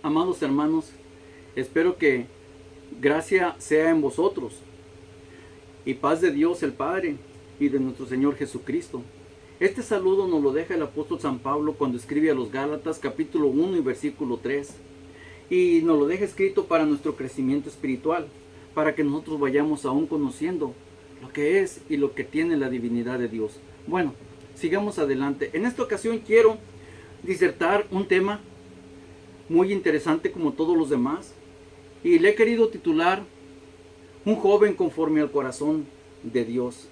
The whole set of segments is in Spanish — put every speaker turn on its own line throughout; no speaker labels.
Amados hermanos, espero que gracia sea en vosotros y paz de Dios el Padre y de nuestro Señor Jesucristo. Este saludo nos lo deja el apóstol San Pablo cuando escribe a los Gálatas capítulo 1 y versículo 3. Y nos lo deja escrito para nuestro crecimiento espiritual, para que nosotros vayamos aún conociendo lo que es y lo que tiene la divinidad de Dios. Bueno, sigamos adelante. En esta ocasión quiero disertar un tema muy interesante como todos los demás, y le he querido titular Un joven conforme al corazón de Dios.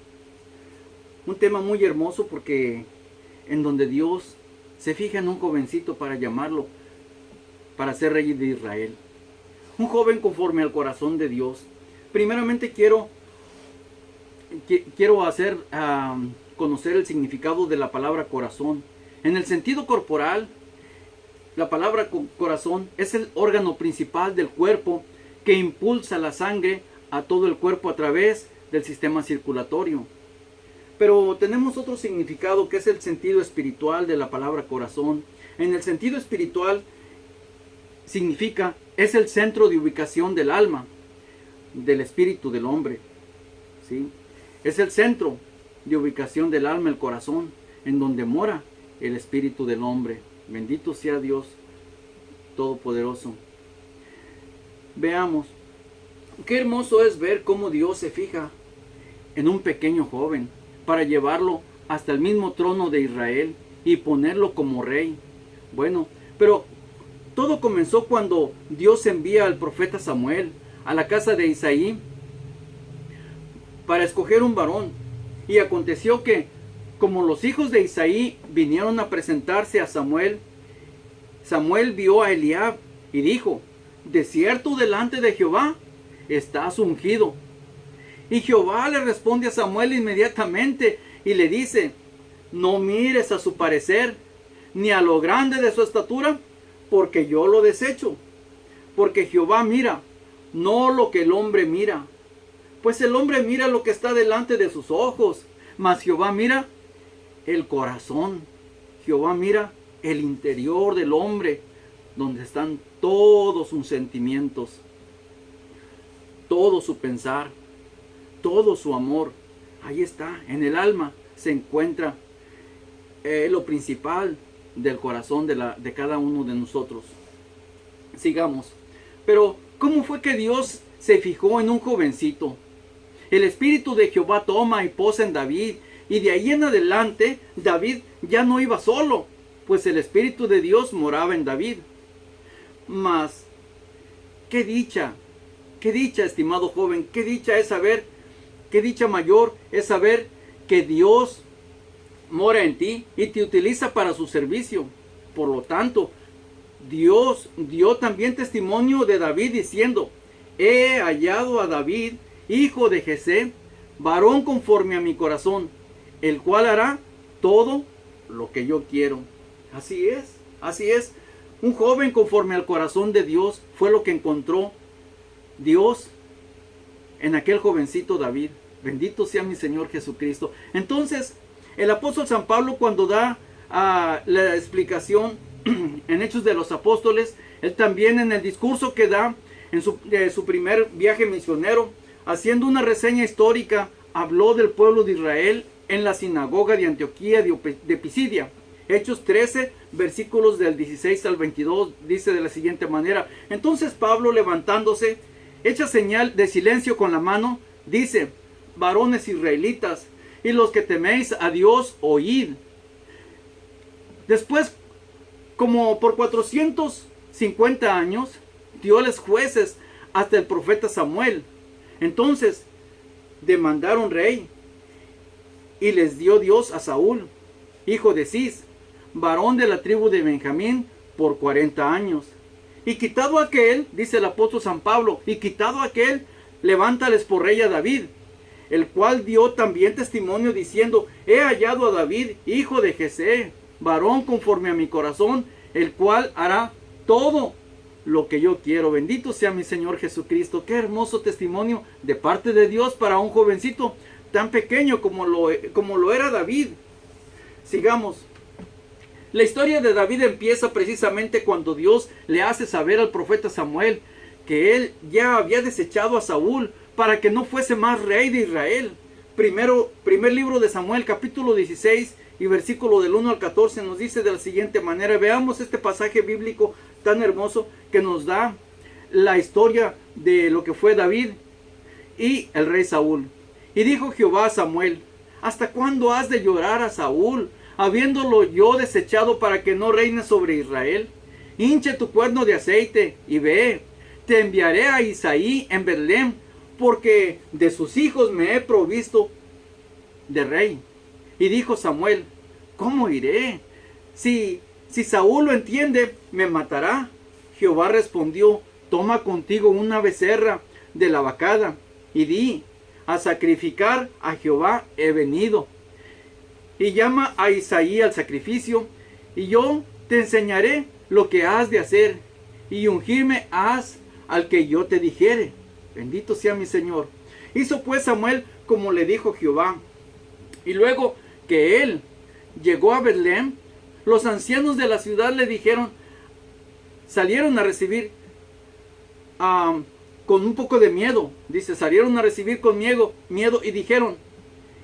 Un tema muy hermoso porque en donde Dios se fija en un jovencito para llamarlo para ser rey de Israel. Un joven conforme al corazón de Dios. Primeramente quiero hacer conocer el significado de la palabra corazón. En el sentido corporal, la palabra corazón es el órgano principal del cuerpo que impulsa la sangre a todo el cuerpo a través del sistema circulatorio. Pero tenemos otro significado que es el sentido espiritual de la palabra corazón. En el sentido espiritual significa, es el centro de ubicación del alma, del espíritu del hombre. ¿Sí? Es el centro de ubicación del alma, el corazón, en donde mora el espíritu del hombre. Bendito sea Dios Todopoderoso. Veamos, qué hermoso es ver cómo Dios se fija en un pequeño joven para llevarlo hasta el mismo trono de Israel y ponerlo como rey. Bueno, pero todo comenzó cuando Dios envía al profeta Samuel a la casa de Isaí para escoger un varón. Y aconteció que, como los hijos de Isaí vinieron a presentarse a Samuel, Samuel vio a Eliab y dijo: de cierto delante de Jehová estás ungido. Y Jehová le responde a Samuel inmediatamente y le dice: no mires a su parecer, ni a lo grande de su estatura, porque yo lo desecho. Porque Jehová mira, no lo que el hombre mira. Pues el hombre mira lo que está delante de sus ojos, mas Jehová mira el corazón. Jehová mira el interior del hombre, donde están todos sus sentimientos, todo su pensar, todo su amor. Ahí está, en el alma se encuentra lo principal del corazón de cada uno de nosotros. Sigamos. Pero ¿cómo fue que Dios se fijó en un jovencito? El espíritu de Jehová toma y posa en David, y de ahí en adelante David ya no iba solo, pues el espíritu de Dios moraba en David. Mas qué dicha, estimado joven, qué dicha es saber, qué dicha mayor es saber que Dios mora en ti y te utiliza para su servicio. Por lo tanto, Dios dio también testimonio de David diciendo: he hallado a David, hijo de Jesé, varón conforme a mi corazón, el cual hará todo lo que yo quiero. Así es. Un joven conforme al corazón de Dios fue lo que encontró Dios en aquel jovencito David. Bendito sea mi Señor Jesucristo. Entonces, el apóstol San Pablo, cuando da la explicación en Hechos de los Apóstoles, él también en el discurso que da en su primer viaje misionero, haciendo una reseña histórica, habló del pueblo de Israel en la sinagoga de Antioquía de Pisidia. Hechos 13, versículos del 16 al 22, dice de la siguiente manera: entonces Pablo, levantándose, echa señal de silencio con la mano, dice: varones israelitas, y los que teméis a Dios, oíd. Después, como por 450 años, dioles jueces hasta el profeta Samuel. Entonces demandaron rey, y les dio Dios a Saúl, hijo de Cis, varón de la tribu de Benjamín, por 40 años. Y quitado aquel, dice el apóstol San Pablo, y quitado aquel, levántales por rey a David, el cual dio también testimonio diciendo: he hallado a David, hijo de Jesé, varón conforme a mi corazón, el cual hará todo lo que yo quiero. Bendito sea mi Señor Jesucristo. Qué hermoso testimonio de parte de Dios para un jovencito tan pequeño como lo era David. Sigamos. La historia de David empieza precisamente cuando Dios le hace saber al profeta Samuel que él ya había desechado a Saúl para que no fuese más rey de Israel. Primer libro de Samuel, capítulo 16 y versículo del 1 al 14 nos dice de la siguiente manera. Veamos este pasaje bíblico tan hermoso que nos da la historia de lo que fue David y el rey Saúl. Y dijo Jehová a Samuel: ¿hasta cuándo has de llorar a Saúl, habiéndolo yo desechado para que no reine sobre Israel? Hinche tu cuerno de aceite y ve, te enviaré a Isaí en Belén, porque de sus hijos me he provisto de rey. Y dijo Samuel: ¿cómo iré? Si Saúl lo entiende, me matará. Jehová respondió: toma contigo una becerra de la vacada y di: a sacrificar a Jehová he venido. Y llama a Isaí al sacrificio, y yo te enseñaré lo que has de hacer, y ungirme has al que yo te dijere. Bendito sea mi Señor. Hizo pues Samuel como le dijo Jehová. Y luego que él llegó a Belén, los ancianos de la ciudad le salieron a recibir con un poco de miedo. Dice, salieron a recibir con miedo y dijeron: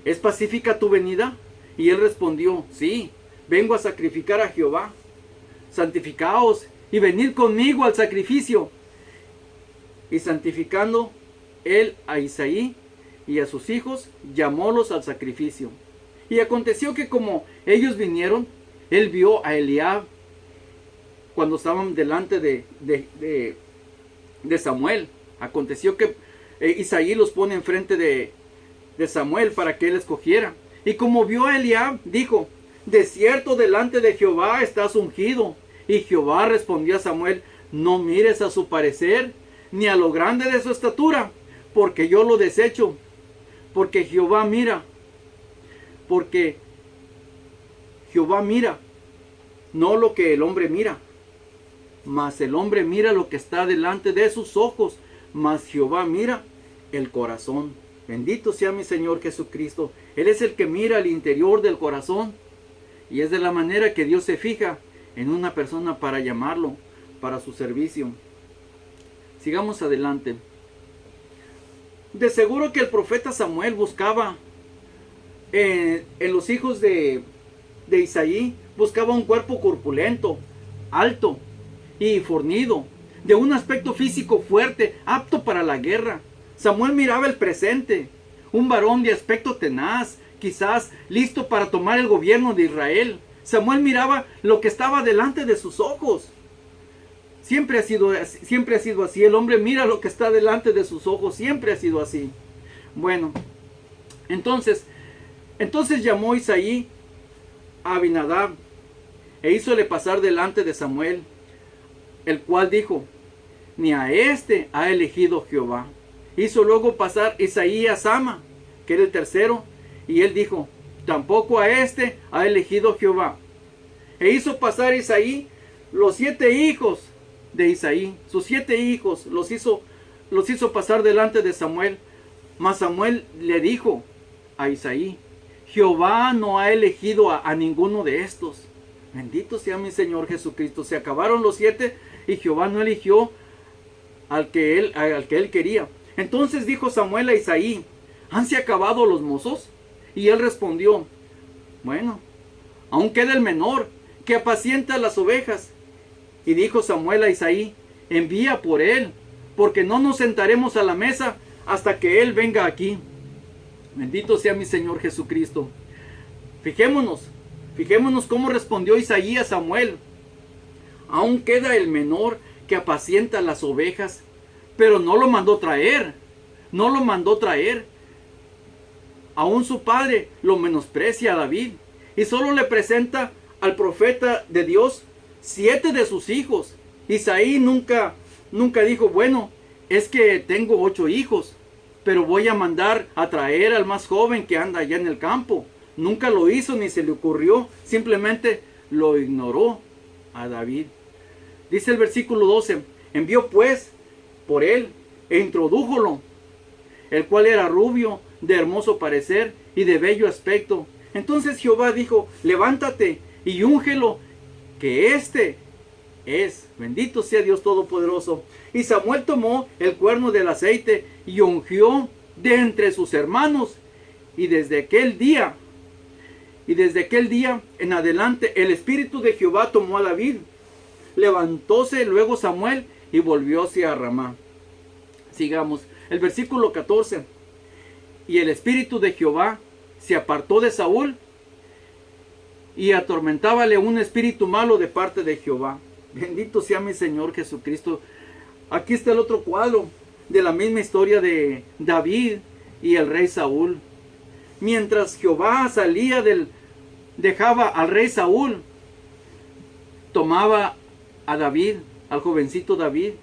¿es pacífica tu venida? Y él respondió: sí, vengo a sacrificar a Jehová. Santificaos y venid conmigo al sacrificio. Y santificando él a Isaí y a sus hijos, llamólos al sacrificio. Y aconteció que como ellos vinieron, él vio a Eliab cuando estaban delante de Samuel. Aconteció que Isaí los pone enfrente de Samuel para que él escogiera. Y como vio a Eliab, dijo: de cierto delante de Jehová estás ungido. Y Jehová respondió a Samuel: no mires a su parecer, ni a lo grande de su estatura, porque yo lo desecho. Porque Jehová mira, no lo que el hombre mira, mas el hombre mira lo que está delante de sus ojos, mas Jehová mira el corazón. Bendito sea mi Señor Jesucristo. Él es el que mira al interior del corazón, y es de la manera que Dios se fija en una persona para llamarlo para su servicio. Sigamos adelante. De seguro que el profeta Samuel buscaba en los hijos de Isaí, buscaba un cuerpo corpulento, alto y fornido, de un aspecto físico fuerte, apto para la guerra. Samuel miraba el presente, un varón de aspecto tenaz, quizás listo para tomar el gobierno de Israel. Samuel miraba lo que estaba delante de sus ojos. Siempre ha sido así. El hombre mira lo que está delante de sus ojos. Siempre ha sido así. Bueno, entonces llamó Isaí a Abinadab e hízole pasar delante de Samuel, el cual dijo: ni a este ha elegido Jehová. Hizo luego pasar Isaí a Sama, que era el tercero, y él dijo: tampoco a este ha elegido Jehová. E hizo pasar Isaí los 7 hijos de Isaí, sus 7 hijos los hizo pasar delante de Samuel. Mas Samuel le dijo a Isaí: Jehová no ha elegido a ninguno de estos. Bendito sea mi Señor Jesucristo. Se acabaron los 7 y Jehová no eligió al que él quería. Entonces dijo Samuel a Isaí: ¿hanse acabado los mozos? Y él respondió: bueno, aún queda el menor, que apacienta las ovejas. Y dijo Samuel a Isaí: envía por él, porque no nos sentaremos a la mesa hasta que él venga aquí. Bendito sea mi Señor Jesucristo. Fijémonos cómo respondió Isaí a Samuel: aún queda el menor que apacienta las ovejas. Pero no lo mandó traer. Aún su padre lo menosprecia a David y solo le presenta al profeta de Dios 7 de sus hijos. Isaí nunca dijo: bueno, es que tengo 8 hijos, pero voy a mandar a traer al más joven que anda allá en el campo. Nunca lo hizo ni se le ocurrió, simplemente lo ignoró a David. Dice el versículo 12: envió pues por él e introdújolo, el cual era rubio, de hermoso parecer y de bello aspecto. Entonces Jehová dijo: levántate y úngelo, que este es. Bendito sea Dios Todopoderoso. Y Samuel tomó el cuerno del aceite y ungió de entre sus hermanos. Y desde aquel día en adelante el Espíritu de Jehová tomó a David. Levantóse luego Samuel y volvióse a Ramá. Sigamos. El versículo 14. Y el Espíritu de Jehová se apartó de Saúl y atormentábale un espíritu malo de parte de Jehová. Bendito sea mi Señor Jesucristo. Aquí está el otro cuadro de la misma historia de David y el rey Saúl. Mientras Jehová dejaba al rey Saúl, tomaba a David, al jovencito David,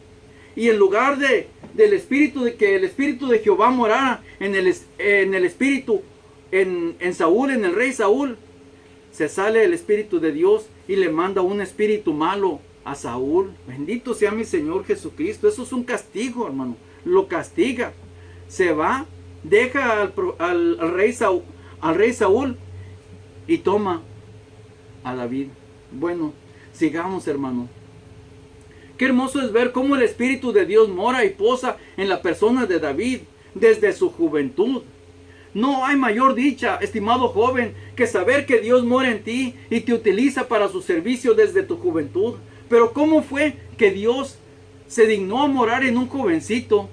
y en lugar que el espíritu de Jehová morara en el espíritu, en Saúl, en el rey Saúl, se sale el Espíritu de Dios y le manda un espíritu malo a Saúl. Bendito sea mi Señor Jesucristo. Eso es un castigo, hermano. Lo castiga. Se va, deja al rey Saúl y toma a David. Bueno, sigamos, hermano. Qué hermoso es ver cómo el Espíritu de Dios mora y posa en la persona de David desde su juventud. No hay mayor dicha, estimado joven, que saber que Dios mora en ti y te utiliza para su servicio desde tu juventud. Pero ¿cómo fue que Dios se dignó a morar en un jovencito?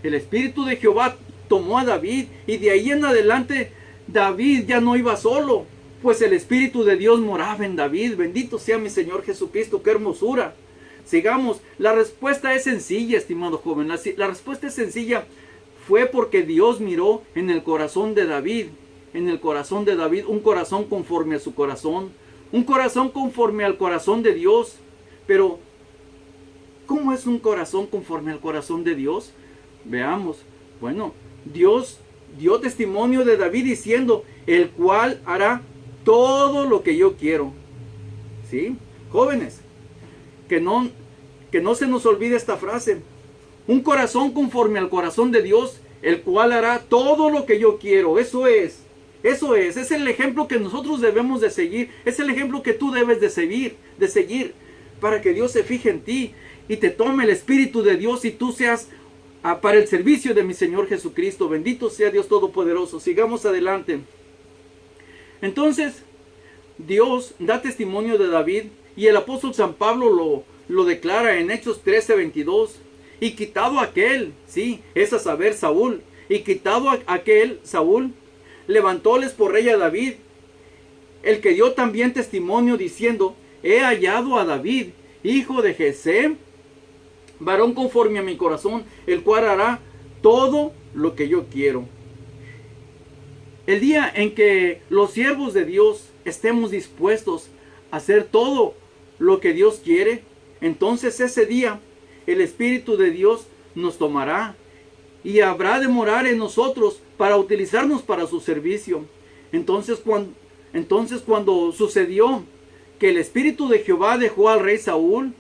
El Espíritu de Jehová tomó a David y de ahí en adelante David ya no iba solo, pues el Espíritu de Dios moraba en David. Bendito sea mi Señor Jesucristo, qué hermosura. Sigamos, la respuesta es sencilla, estimado joven. La respuesta es sencilla. Fue porque Dios miró en el corazón de David, un corazón conforme a su corazón, un corazón conforme al corazón de Dios. Pero, ¿cómo es un corazón conforme al corazón de Dios? Veamos. Bueno, Dios dio testimonio de David diciendo, el cual hará todo lo que yo quiero. ¿Sí? Jóvenes, que no se nos olvide esta frase. Un corazón conforme al corazón de Dios, el cual hará todo lo que yo quiero. Eso es el ejemplo que nosotros debemos de seguir. Es el ejemplo que tú debes de seguir para que Dios se fije en ti y te tome el Espíritu de Dios y tú seas para el servicio de mi Señor Jesucristo. Bendito sea Dios Todopoderoso. Sigamos adelante. Entonces, Dios da testimonio de David y el apóstol San Pablo lo declara en Hechos 13:22. Y quitado aquel, sí, es a saber Saúl, y quitado aquel Saúl, levantóles por rey a David, el que dio también testimonio diciendo, he hallado a David, hijo de Jesé, varón conforme a mi corazón, el cual hará todo lo que yo quiero. El día en que los siervos de Dios estemos dispuestos a hacer todo lo que Dios quiere, entonces ese día el Espíritu de Dios nos tomará y habrá de morar en nosotros para utilizarnos para su servicio. Entonces cuando sucedió que el Espíritu de Jehová dejó al rey Saúl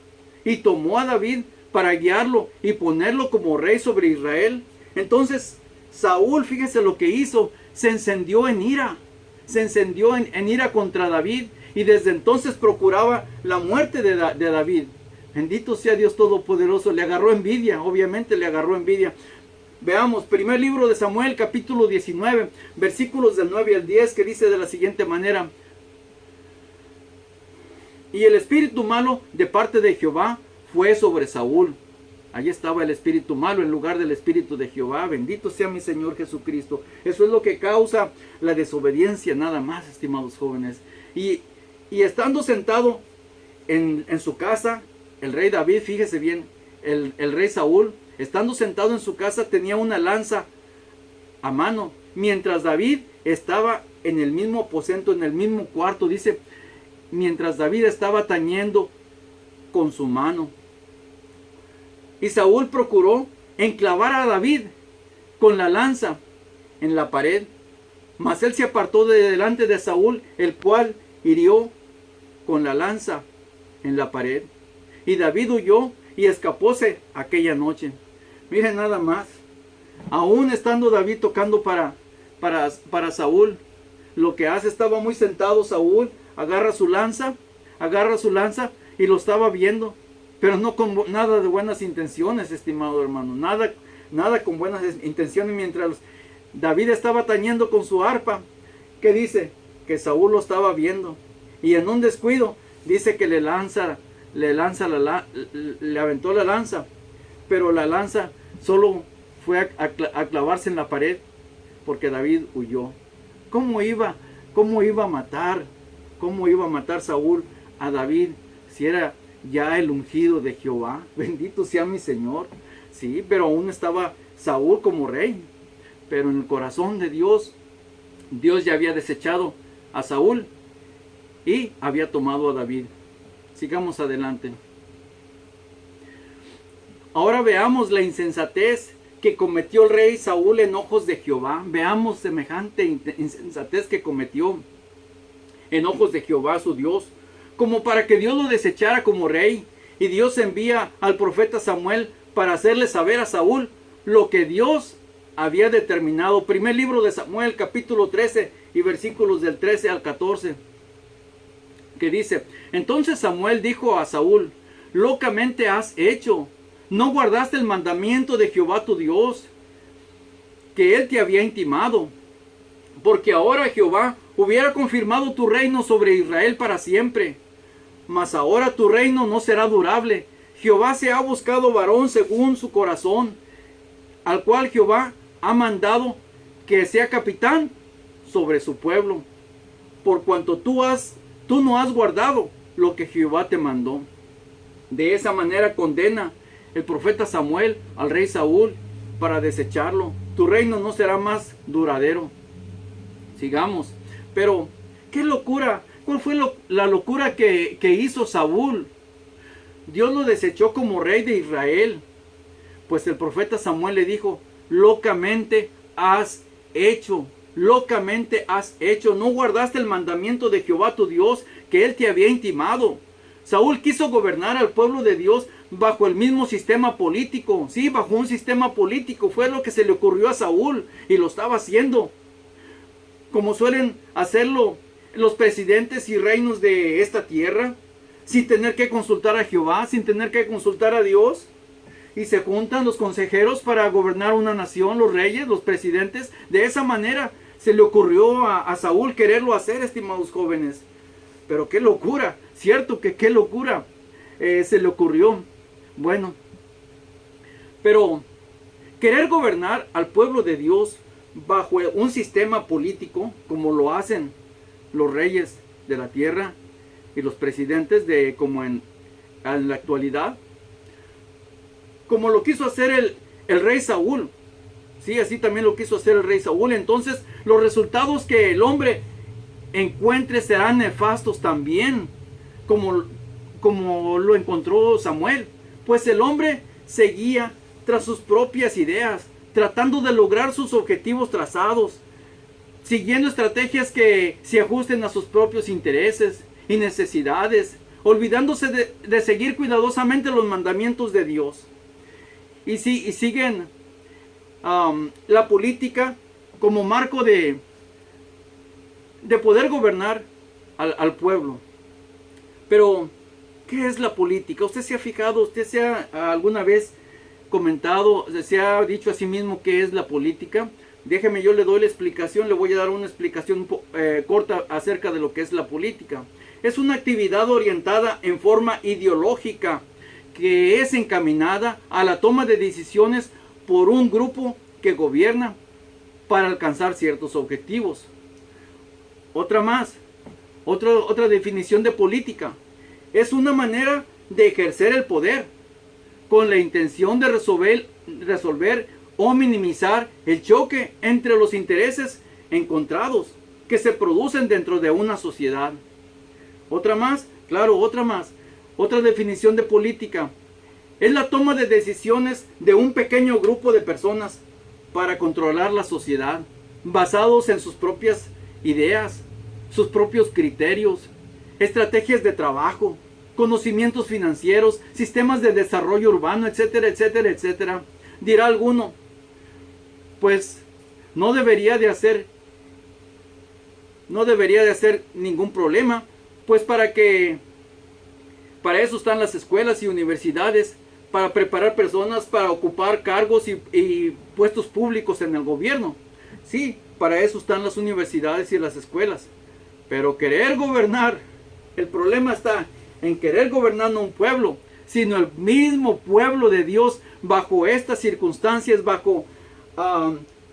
y tomó a David para guiarlo y ponerlo como rey sobre Israel, entonces Saúl, fíjese lo que hizo, se encendió en ira contra David y desde entonces procuraba la muerte de David. Bendito sea Dios Todopoderoso. Le agarró envidia, obviamente le agarró envidia. Veamos, primer libro de Samuel, capítulo 19, versículos del 9 al 10, que dice de la siguiente manera. Y el espíritu malo de parte de Jehová fue sobre Saúl. Allí estaba el espíritu malo en lugar del espíritu de Jehová. Bendito sea mi Señor Jesucristo. Eso es lo que causa la desobediencia, nada más, estimados jóvenes. Y estando sentado en su casa, el rey David, fíjese bien, el rey Saúl, estando sentado en su casa, tenía una lanza a mano, mientras David estaba en el mismo aposento, en el mismo cuarto, dice, mientras David estaba tañendo con su mano. Y Saúl procuró enclavar a David con la lanza en la pared, mas él se apartó de delante de Saúl, el cual hirió con la lanza en la pared. Y David huyó y escapóse aquella noche. Miren nada más. Aún estando David tocando para Saúl, lo que hace, estaba muy sentado Saúl, agarra su lanza, agarra su lanza y lo estaba viendo, pero no con nada de buenas intenciones, estimado hermano, nada con buenas intenciones. Mientras David estaba tañendo con su arpa, ¿qué dice? Que Saúl lo estaba viendo, y en un descuido dice que le aventó la lanza, pero la lanza solo fue a clavarse en la pared, porque David huyó. ¿Cómo iba a matar Saúl a David si era ya el ungido de Jehová? Bendito sea mi Señor. Sí, pero aún estaba Saúl como rey. Pero en el corazón de Dios, Dios ya había desechado a Saúl y había tomado a David. Sigamos adelante. Ahora veamos la insensatez que cometió el rey Saúl en ojos de Jehová. Veamos semejante insensatez que cometió en ojos de Jehová su Dios, como para que Dios lo desechara como rey. Y Dios envía al profeta Samuel para hacerle saber a Saúl lo que Dios había determinado. Primer libro de Samuel, capítulo 13 y versículos del 13 al 14, que dice: entonces Samuel dijo a Saúl: locamente has hecho, no guardaste el mandamiento de Jehová tu Dios, que él te había intimado, porque ahora Jehová hubiera confirmado tu reino sobre Israel para siempre. Mas ahora tu reino no será durable. Jehová se ha buscado varón según su corazón, al cual Jehová ha mandado que sea capitán sobre su pueblo, por cuanto tú no has guardado lo que Jehová te mandó. De esa manera condena el profeta Samuel al rey Saúl para desecharlo. Tu reino no será más duradero. Sigamos. Pero, ¿qué locura? ¿Cuál fue la locura que hizo Saúl? Dios lo desechó como rey de Israel. Pues el profeta Samuel le dijo: locamente has hecho, no guardaste el mandamiento de Jehová tu Dios, que él te había intimado. Saúl quiso gobernar al pueblo de Dios bajo el mismo sistema político. Sí, bajo un sistema político. Fue lo que se le ocurrió a Saúl y lo estaba haciendo, como suelen hacerlo los presidentes y reinos de esta tierra, sin tener que consultar a Jehová, sin tener que consultar a Dios. Y se juntan los consejeros para gobernar una nación, los reyes, los presidentes. De esa manera se le ocurrió a Saúl quererlo hacer, estimados jóvenes. Pero qué locura, cierto que qué locura se le ocurrió. Bueno, pero querer gobernar al pueblo de Dios bajo un sistema político, como lo hacen los reyes de la tierra y los presidentes como en la actualidad, como lo quiso hacer el rey Saúl. Sí, así también lo quiso hacer el rey Saúl. Entonces los resultados que el hombre encuentre serán nefastos también, como lo encontró Samuel. Pues el hombre seguía tras sus propias ideas, tratando de lograr sus objetivos trazados, siguiendo estrategias que se ajusten a sus propios intereses y necesidades, olvidándose de seguir cuidadosamente los mandamientos de Dios. Y siguen la política como marco de poder gobernar al pueblo. Pero, ¿qué es la política? ¿Usted se ha fijado, usted se ha alguna vez comentado, se ha dicho a sí mismo qué es la política? Déjeme, yo le doy la explicación, le voy a dar una explicación corta acerca de lo que es la política. Es una actividad orientada en forma ideológica que es encaminada a la toma de decisiones por un grupo que gobierna para alcanzar ciertos objetivos. Otra definición de política: es una manera de ejercer el poder con la intención de resolver o minimizar el choque entre los intereses encontrados que se producen dentro de una sociedad. Otra definición de política: es la toma de decisiones de un pequeño grupo de personas para controlar la sociedad, basados en sus propias ideas, sus propios criterios, estrategias de trabajo, conocimientos financieros, sistemas de desarrollo urbano, etcétera, etcétera, etcétera. Dirá alguno: pues no debería de hacer ningún problema, pues para que Para eso están las escuelas y universidades, para preparar personas para ocupar cargos y puestos públicos en el gobierno. Sí, para eso están las universidades y las escuelas. Pero querer gobernar, el problema está en querer gobernar no un pueblo, sino el mismo pueblo de Dios bajo estas circunstancias, bajo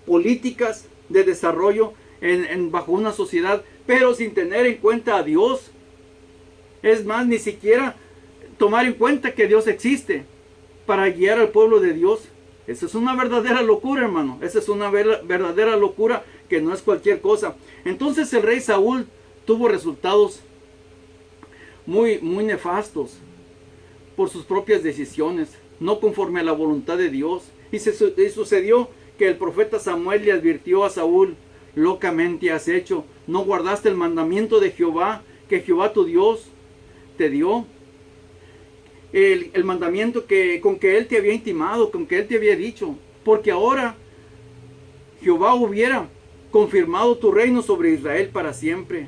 políticas de desarrollo, bajo una sociedad, pero sin tener en cuenta a Dios. Es más, ni siquiera tomar en cuenta que Dios existe para guiar al pueblo de Dios. Esa es una verdadera locura, hermano. Esa es una verdadera locura que no es cualquier cosa. Entonces el rey Saúl tuvo resultados muy nefastos por sus propias decisiones, no conforme a la voluntad de Dios. Y sucedió que el profeta Samuel le advirtió a Saúl: locamente has hecho, no guardaste el mandamiento de Jehová, que Jehová tu Dios te dio. El mandamiento con que él te había intimado, con que él te había dicho, porque ahora Jehová hubiera confirmado tu reino sobre Israel para siempre.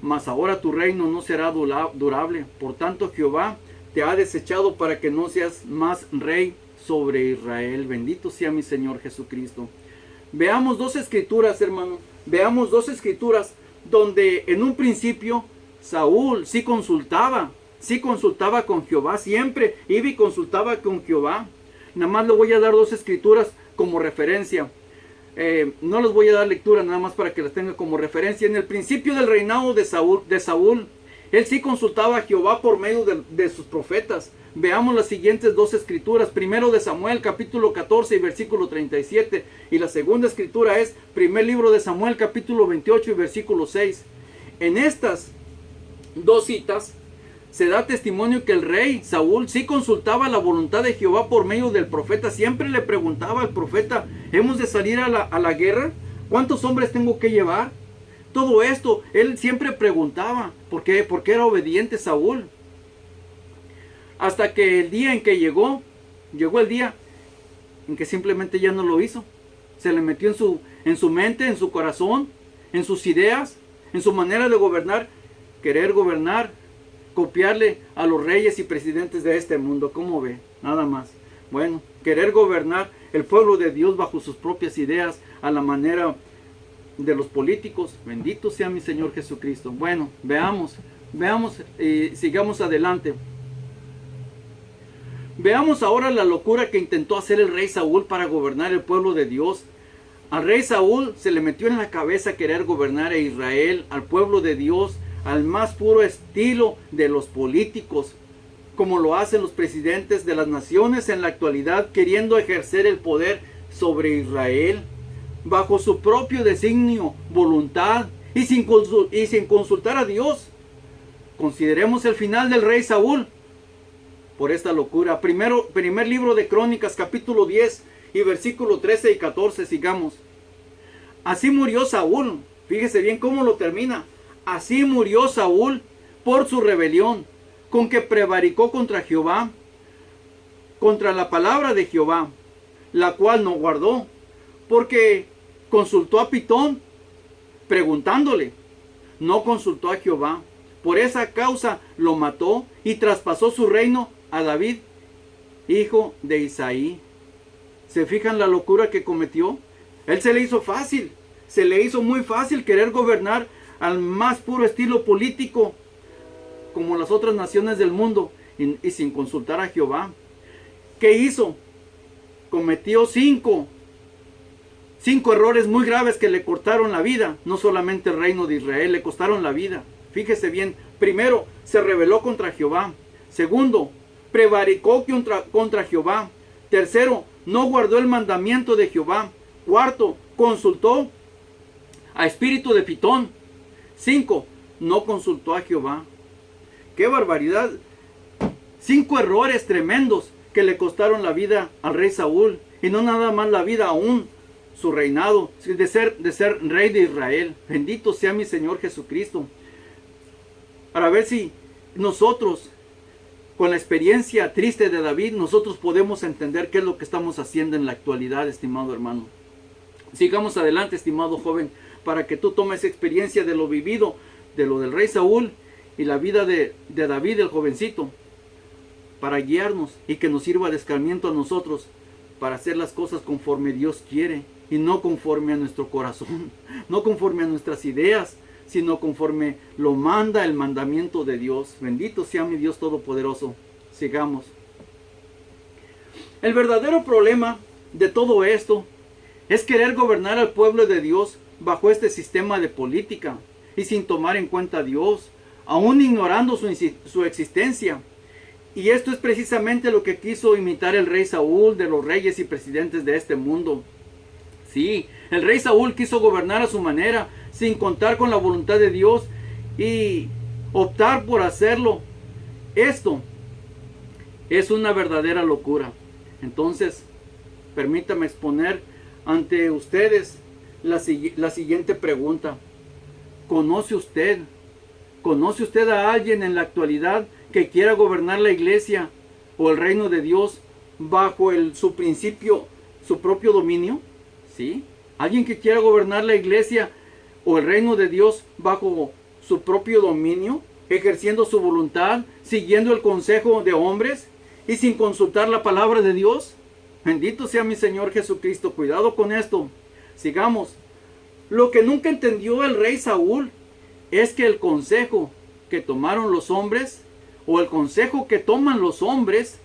Mas ahora tu reino no será durable. Por tanto, Jehová te ha desechado para que no seas más rey sobre Israel. Bendito sea mi Señor Jesucristo. Veamos dos escrituras, hermano. Veamos dos escrituras donde en un principio Saúl sí consultaba con Jehová. Siempre iba y consultaba con Jehová. Nada más le voy a dar dos escrituras como referencia. No les voy a dar lectura, nada más para que las tenga como referencia. En el principio del reinado de Saúl, él sí consultaba a Jehová por medio de sus profetas. Veamos las siguientes dos escrituras. Primero de Samuel, capítulo 14 y versículo 37. Y la segunda escritura es primer libro de Samuel, capítulo 28 y versículo 6. En estas dos citas se da testimonio que el rey Saúl sí consultaba la voluntad de Jehová por medio del profeta. Siempre le preguntaba al profeta: ¿hemos de salir a la guerra? ¿Cuántos hombres tengo que llevar? Todo esto, él siempre preguntaba. ¿Por qué? Porque era obediente Saúl. Hasta que el día en que llegó el día en que simplemente ya no lo hizo. Se le metió en su mente, en su corazón, en sus ideas, en su manera de gobernar, querer gobernar, copiarle a los reyes y presidentes de este mundo. ¿Cómo ve? Nada más. Bueno, querer gobernar el pueblo de Dios bajo sus propias ideas, a la manera de los políticos. Bendito sea mi Señor Jesucristo. Bueno, veamos y sigamos adelante. Veamos ahora la locura que intentó hacer el rey Saúl para gobernar el pueblo de Dios. Al rey Saúl se le metió en la cabeza querer gobernar a Israel, al pueblo de Dios, al más puro estilo de los políticos, como lo hacen los presidentes de las naciones en la actualidad, queriendo ejercer el poder sobre Israel, bajo su propio designio, voluntad, y sin consultar a Dios. Consideremos el final del rey Saúl por esta locura. Primer libro de Crónicas, capítulo 10 y versículo 13 y 14, sigamos. Así murió Saúl. Fíjese bien cómo lo termina. Así murió Saúl por su rebelión, con que prevaricó contra Jehová, contra la palabra de Jehová, la cual no guardó, porque consultó a Pitón, preguntándole. No consultó a Jehová. Por esa causa lo mató y traspasó su reino a David, hijo de Isaí. ¿Se fijan la locura que cometió? Él se le hizo fácil, se le hizo muy fácil querer gobernar al más puro estilo político, como las otras naciones del mundo, y sin consultar a Jehová. ¿Qué hizo? Cometió cinco errores muy graves que le cortaron la vida. No solamente el reino de Israel, le costaron la vida. Fíjese bien. Primero, se rebeló contra Jehová. Segundo, prevaricó contra Jehová. Tercero, no guardó el mandamiento de Jehová. Cuarto, consultó a espíritu de Pitón. 5. No consultó a Jehová. ¡Qué barbaridad! 5 errores tremendos que le costaron la vida al rey Saúl. Y no nada más la vida, aún su reinado, de ser rey de Israel. Bendito sea mi Señor Jesucristo. Para ver si nosotros, con la experiencia triste de David, nosotros podemos entender qué es lo que estamos haciendo en la actualidad, estimado hermano. Sigamos adelante, estimado joven, para que tú tomes experiencia de lo vivido, de lo del rey Saúl, y la vida de David, el jovencito, para guiarnos y que nos sirva de escarmiento a nosotros para hacer las cosas conforme Dios quiere y no conforme a nuestro corazón, no conforme a nuestras ideas, sino conforme lo manda el mandamiento de Dios. Bendito sea mi Dios Todopoderoso. Sigamos. El verdadero problema de todo esto es querer gobernar al pueblo de Dios bajo este sistema de política y sin tomar en cuenta a Dios, aún ignorando su existencia. Y esto es precisamente lo que quiso imitar el rey Saúl de los reyes y presidentes de este mundo. Sí, el rey Saúl quiso gobernar a su manera, sin contar con la voluntad de Dios y optar por hacerlo. Esto es una verdadera locura. Entonces, permítame exponer ante ustedes la siguiente pregunta. ¿Conoce usted a alguien en la actualidad que quiera gobernar la iglesia o el reino de Dios bajo su propio dominio? ¿Sí? ¿Alguien que quiera gobernar la iglesia o el reino de Dios bajo su propio dominio, ejerciendo su voluntad, siguiendo el consejo de hombres y sin consultar la palabra de Dios? Bendito sea mi Señor Jesucristo. Cuidado con esto. Sigamos. Lo que nunca entendió el rey Saúl es que el consejo que tomaron los hombres, o el consejo que toman los hombres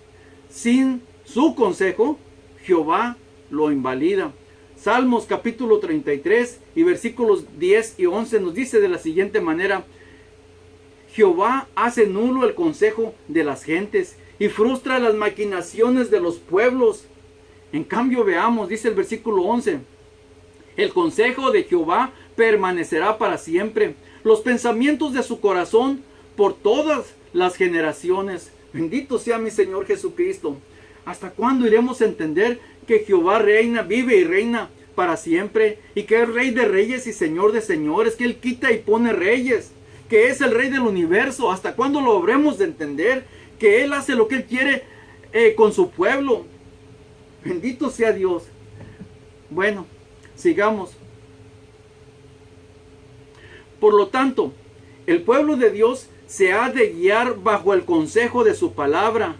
sin su consejo, Jehová lo invalida. Salmos capítulo 33 y versículos 10 y 11 nos dice de la siguiente manera: Jehová hace nulo el consejo de las gentes y frustra las maquinaciones de los pueblos. En cambio, veamos, dice el versículo 11, el consejo de Jehová permanecerá para siempre, los pensamientos de su corazón por todas las generaciones. Bendito sea mi Señor Jesucristo. ¿Hasta cuándo iremos a entender que Jehová reina, vive y reina para siempre? Y que es Rey de reyes y Señor de señores, que Él quita y pone reyes, que es el Rey del universo. ¿Hasta cuándo lo habremos de entender? Que Él hace lo que Él quiere con su pueblo. Bendito sea Dios. Bueno, sigamos. Por lo tanto, el pueblo de Dios se ha de guiar bajo el consejo de su palabra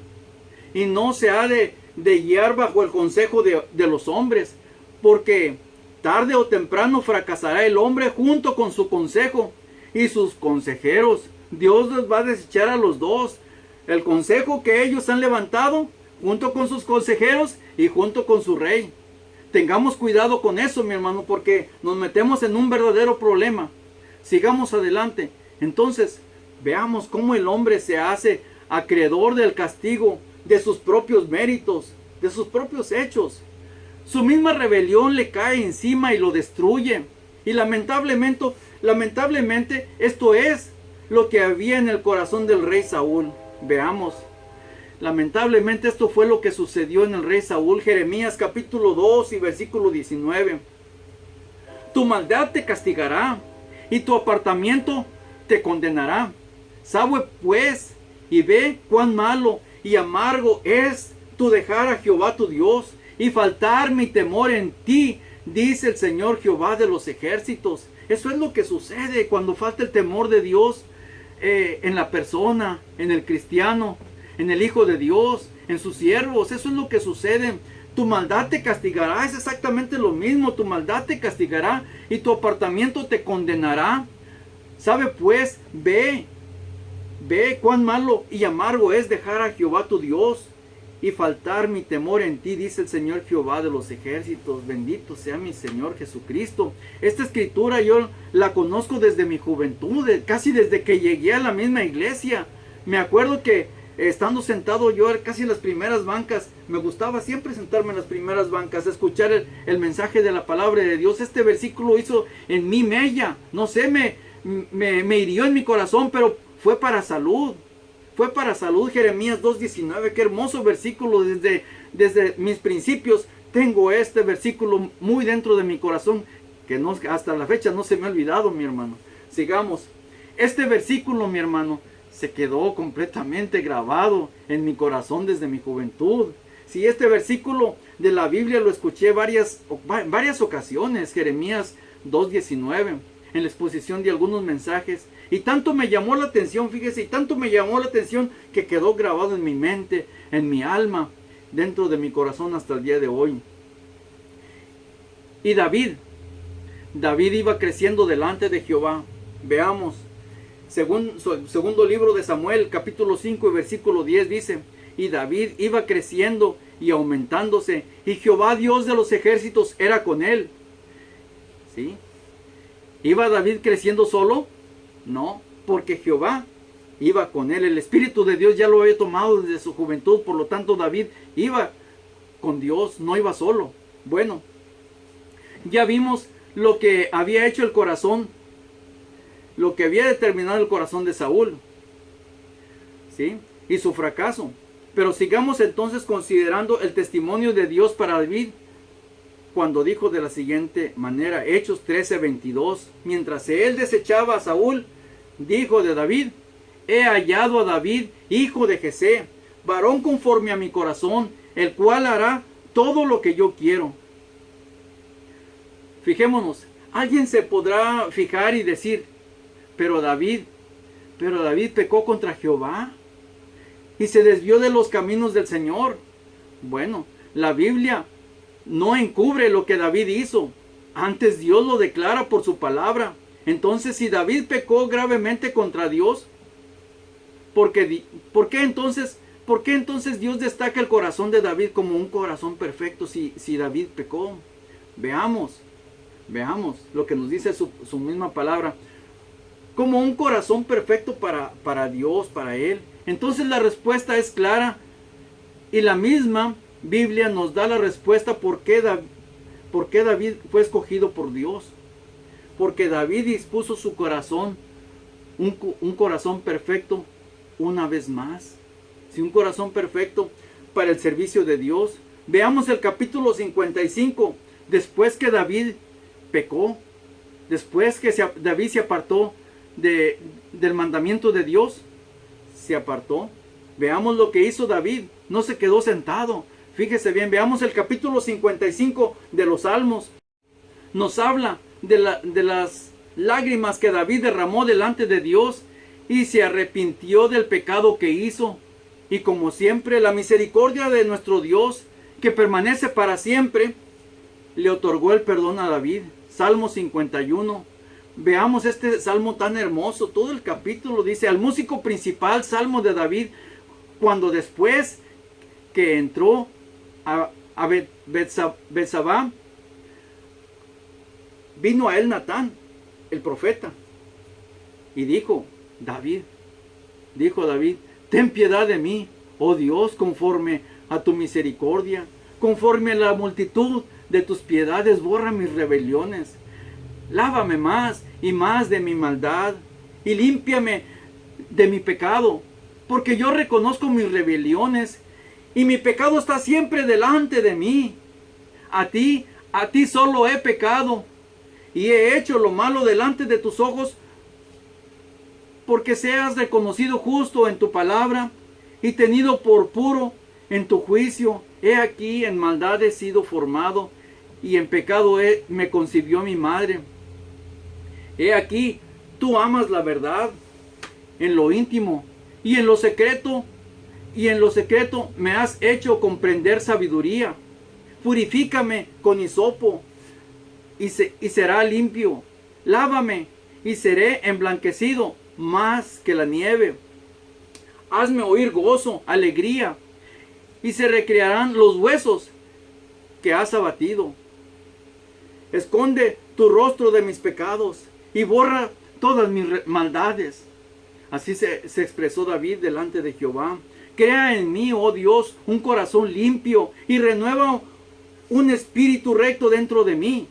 y no se ha de guiar bajo el consejo de los hombres, porque tarde o temprano fracasará el hombre junto con su consejo y sus consejeros. Dios les va a desechar a los dos. El consejo que ellos han levantado junto con sus consejeros y junto con su rey. Tengamos cuidado con eso, mi hermano, porque nos metemos en un verdadero problema. Sigamos adelante. Entonces, veamos cómo el hombre se hace acreedor del castigo de sus propios méritos, de sus propios hechos. Su misma rebelión le cae encima y lo destruye. Y lamentablemente esto es lo que había en el corazón del rey Saúl. Veamos. Lamentablemente esto fue lo que sucedió en el rey Saúl. Jeremías capítulo 2 y versículo 19. Tu maldad te castigará y tu apartamiento te condenará. Sabe pues y ve cuán malo y amargo es tu dejar a Jehová tu Dios y faltar mi temor en ti, dice el Señor Jehová de los ejércitos. Eso es lo que sucede cuando falta el temor de Dios en la persona, en el cristiano, en el Hijo de Dios, en sus siervos. Eso es lo que sucede. Tu maldad te castigará, es exactamente lo mismo. Tu maldad te castigará y tu apartamiento te condenará. Sabe pues, ve cuán malo y amargo es dejar a Jehová tu Dios y faltar mi temor en ti, dice el Señor Jehová de los ejércitos. Bendito sea mi Señor Jesucristo. Esta escritura yo la conozco desde mi juventud, casi desde que llegué a la misma iglesia. Me acuerdo que estando sentado yo casi en las primeras bancas, me gustaba siempre sentarme en las primeras bancas, escuchar el mensaje de la palabra de Dios. Este versículo hizo en mí mella, no sé, me hirió en mi corazón, pero fue para salud. Fue para salud. Jeremías 2:19, qué hermoso versículo. Desde mis principios tengo este versículo muy dentro de mi corazón, que hasta la fecha no se me ha olvidado, mi hermano. Sigamos. Este versículo, mi hermano, se quedó completamente grabado en mi corazón desde mi juventud. Si este versículo de la Biblia lo escuché varias ocasiones, Jeremías 2:19, en la exposición de algunos mensajes, Y tanto me llamó la atención, fíjese, y tanto me llamó la atención que quedó grabado en mi mente, en mi alma, dentro de mi corazón hasta el día de hoy. Y David iba creciendo delante de Jehová. Veamos, segundo libro de Samuel, capítulo 5 y versículo 10 dice, y David iba creciendo y aumentándose, y Jehová Dios de los ejércitos era con él. ¿Sí? ¿Iba David creciendo solo? No, porque Jehová iba con él. El Espíritu de Dios ya lo había tomado desde su juventud, por lo tanto David iba con Dios, no iba solo. Bueno, ya vimos lo que había hecho el corazón, lo que había determinado el corazón de Saúl, ¿sí? Y su fracaso. Pero sigamos entonces considerando el testimonio de Dios para David, cuando dijo de la siguiente manera, Hechos 13:22, mientras él desechaba a Saúl, dijo de David, he hallado a David, hijo de Jesé, varón conforme a mi corazón, el cual hará todo lo que yo quiero. Fijémonos, alguien se podrá fijar y decir, pero David pecó contra Jehová y se desvió de los caminos del Señor. Bueno, la Biblia no encubre lo que David hizo, antes Dios lo declara por su palabra. Entonces, si David pecó gravemente contra Dios, ¿por qué entonces Dios destaca el corazón de David como un corazón perfecto si David pecó? Veamos lo que nos dice su misma palabra, como un corazón perfecto para Dios, para Él. Entonces la respuesta es clara, y la misma Biblia nos da la respuesta por qué David fue escogido por Dios. Porque David dispuso su corazón, un corazón perfecto, una vez más. Sí, un corazón perfecto para el servicio de Dios. Veamos el capítulo 55, después que David pecó, después que David se apartó del mandamiento de Dios, se apartó. Veamos lo que hizo David, no se quedó sentado. Fíjese bien, veamos el capítulo 55 de los Salmos. Nos habla de las lágrimas que David derramó delante de Dios y se arrepintió del pecado que hizo. Y como siempre, la misericordia de nuestro Dios, que permanece para siempre, le otorgó el perdón a David. Salmo 51. Veamos este salmo tan hermoso. Todo el capítulo dice, al músico principal, salmo de David, cuando después que entró a Betsabá, vino a él Natán, el profeta, y dijo David, ten piedad de mí, oh Dios, conforme a tu misericordia, conforme a la multitud de tus piedades, borra mis rebeliones. Lávame más y más de mi maldad, y límpiame de mi pecado, porque yo reconozco mis rebeliones, y mi pecado está siempre delante de mí. A ti solo he pecado, y he hecho lo malo delante de tus ojos, porque seas reconocido justo en tu palabra, y tenido por puro en tu juicio. He aquí, en maldad he sido formado, y en pecado me concibió mi madre. He aquí, tú amas la verdad en lo íntimo, y en lo secreto me has hecho comprender sabiduría. Purifícame con hisopo, y será limpio. Lávame, y seré emblanquecido más que la nieve. Hazme oír gozo, alegría, y se recrearán los huesos que has abatido. Esconde tu rostro de mis pecados, y borra todas mis maldades. Así se expresó David delante de Jehová. Crea en mí, oh Dios, un corazón limpio, y renueva un espíritu recto dentro de mí.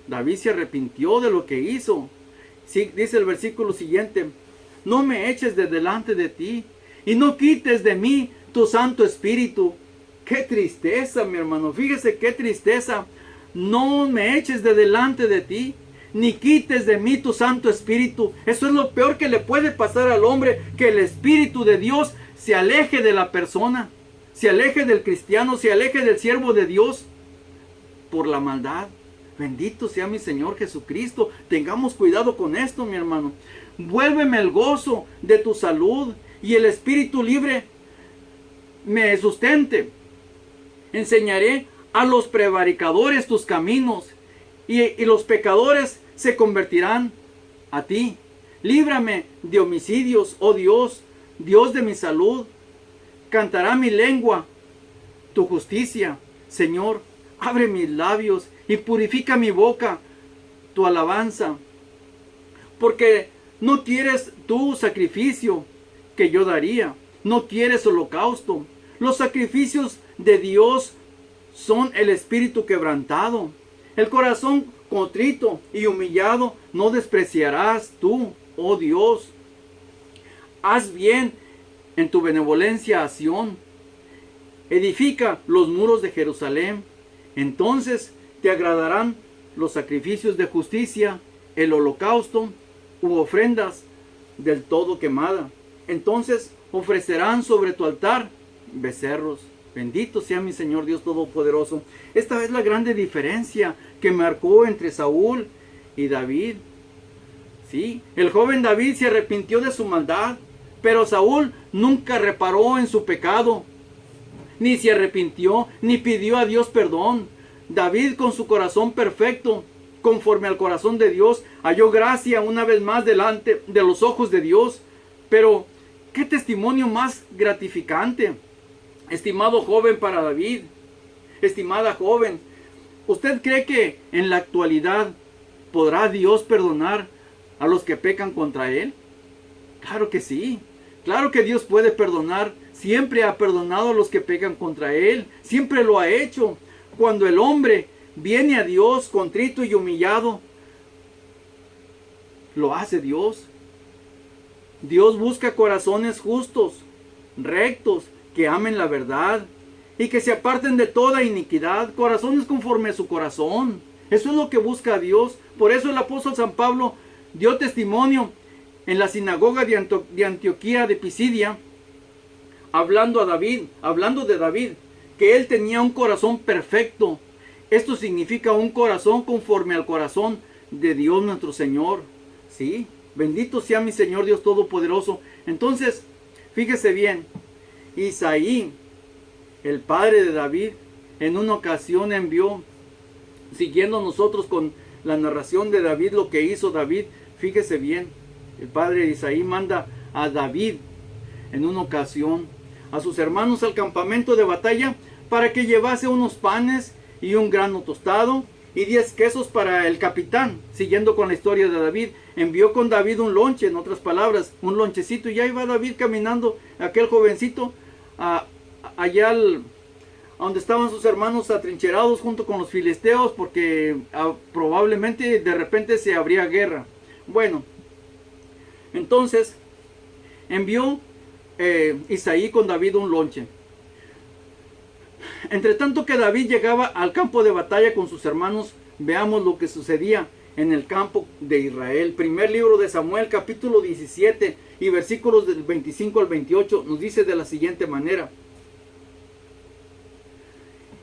David se arrepintió de lo que hizo. Sí, dice el versículo siguiente, no me eches de delante de ti, y no quites de mí tu Santo Espíritu. Qué tristeza, mi hermano, fíjese qué tristeza. No me eches de delante de ti, ni quites de mí tu Santo Espíritu. Eso es lo peor que le puede pasar al hombre, que el Espíritu de Dios se aleje de la persona, se aleje del cristiano, se aleje del siervo de Dios por la maldad. Bendito sea mi Señor Jesucristo. Tengamos cuidado con esto, mi hermano. Vuélveme el gozo de tu salud y el espíritu libre me sustente. Enseñaré a los prevaricadores tus caminos y los pecadores se convertirán a ti. Líbrame de homicidios, oh Dios, Dios de mi salud. Cantará mi lengua tu justicia. Señor, abre mis labios y purifica mi boca, tu alabanza. Porque no quieres tu sacrificio que yo daría, no quieres holocausto. Los sacrificios de Dios son el espíritu quebrantado. El corazón contrito y humillado no despreciarás tú, oh Dios. Haz bien en tu benevolencia a Sión. Edifica los muros de Jerusalén. Entonces te agradarán los sacrificios de justicia, el holocausto u ofrendas del todo quemada. Entonces ofrecerán sobre tu altar becerros. Bendito sea mi Señor Dios Todopoderoso. Esta es la grande diferencia que marcó entre Saúl y David. Sí, el joven David se arrepintió de su maldad, pero Saúl nunca reparó en su pecado, ni se arrepintió, ni pidió a Dios perdón. David, con su corazón perfecto, conforme al corazón de Dios, halló gracia una vez más delante de los ojos de Dios. Pero, ¿qué testimonio más gratificante? Estimado joven para David, estimada joven, ¿usted cree que en la actualidad podrá Dios perdonar a los que pecan contra Él? Claro que sí. Claro que Dios puede perdonar. Siempre ha perdonado a los que pecan contra Él. Siempre lo ha hecho. Cuando el hombre viene a Dios contrito y humillado, lo hace Dios. Dios busca corazones justos, rectos, que amen la verdad y que se aparten de toda iniquidad, corazones conforme a su corazón. Eso es lo que busca Dios. Por eso el apóstol San Pablo dio testimonio en la sinagoga de Antioquía de Pisidia, hablando de David, que él tenía un corazón perfecto. Esto significa un corazón conforme al corazón de Dios nuestro Señor. ¿Sí? Bendito sea mi Señor Dios Todopoderoso. Entonces, fíjese bien, Isaí, el padre de David, en una ocasión envió, siguiendo nosotros con la narración de David, lo que hizo David, fíjese bien, el padre de Isaí manda a David en una ocasión a sus hermanos al campamento de batalla para que llevase unos panes y un grano tostado y 10 quesos para el capitán. Siguiendo con la historia de David, envió con David un lonche, en otras palabras, un lonchecito, y ya iba David caminando, aquel jovencito, allá a donde estaban sus hermanos atrincherados junto con los filisteos, porque probablemente de repente se habría guerra. Bueno, entonces envió Isaí con David un lonche. Entre tanto que David llegaba al campo de batalla con sus hermanos, veamos lo que sucedía en el campo de Israel. Primer libro de Samuel, capítulo 17 y versículos del 25 al 28, nos dice de la siguiente manera: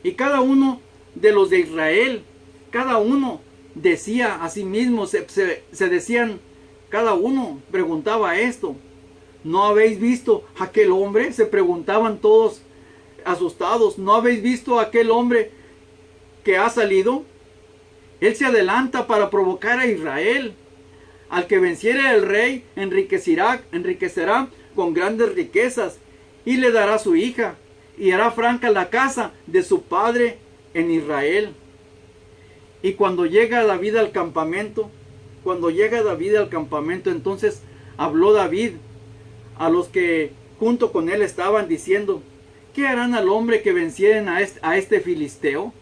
y cada uno de los de Israel, cada uno decía a sí mismo, se decían, cada uno preguntaba esto: ¿no habéis visto aquel hombre? Se preguntaban todos asustados. ¿No habéis visto aquel hombre que ha salido? Él se adelanta para provocar a Israel. Al que venciere el rey enriquecerá con grandes riquezas y le dará su hija y hará franca la casa de su padre en Israel. Y cuando llega David al campamento, entonces habló David a los que junto con él estaban diciendo: ¿qué harán al hombre que vencieren a este filisteo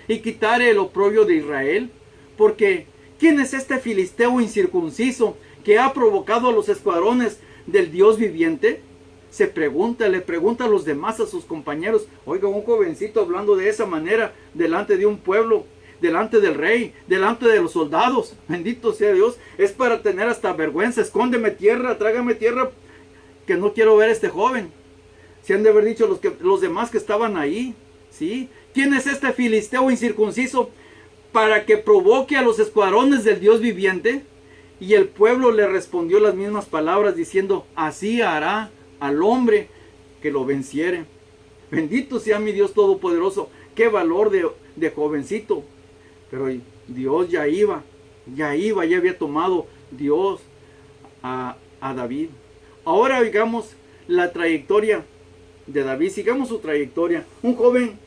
y quitare el oprobio de Israel? Porque ¿quién es este filisteo incircunciso que ha provocado a los escuadrones del Dios viviente? Le pregunta a los demás, a sus compañeros. Oiga, un jovencito hablando de esa manera delante de un pueblo, delante del rey, delante de los soldados. Bendito sea Dios. Es para tener hasta vergüenza. Escóndeme tierra, trágame tierra, que no quiero ver a este joven. Se han de haber dicho los demás que estaban ahí, ¿sí? ¿Quién es este filisteo incircunciso para que provoque a los escuadrones del Dios viviente? Y el pueblo le respondió las mismas palabras diciendo, así hará al hombre que lo venciere. Bendito sea mi Dios Todopoderoso. Qué valor de jovencito. Pero Dios ya había tomado Dios a David. Ahora digamos la trayectoria de David, sigamos su trayectoria. Un joven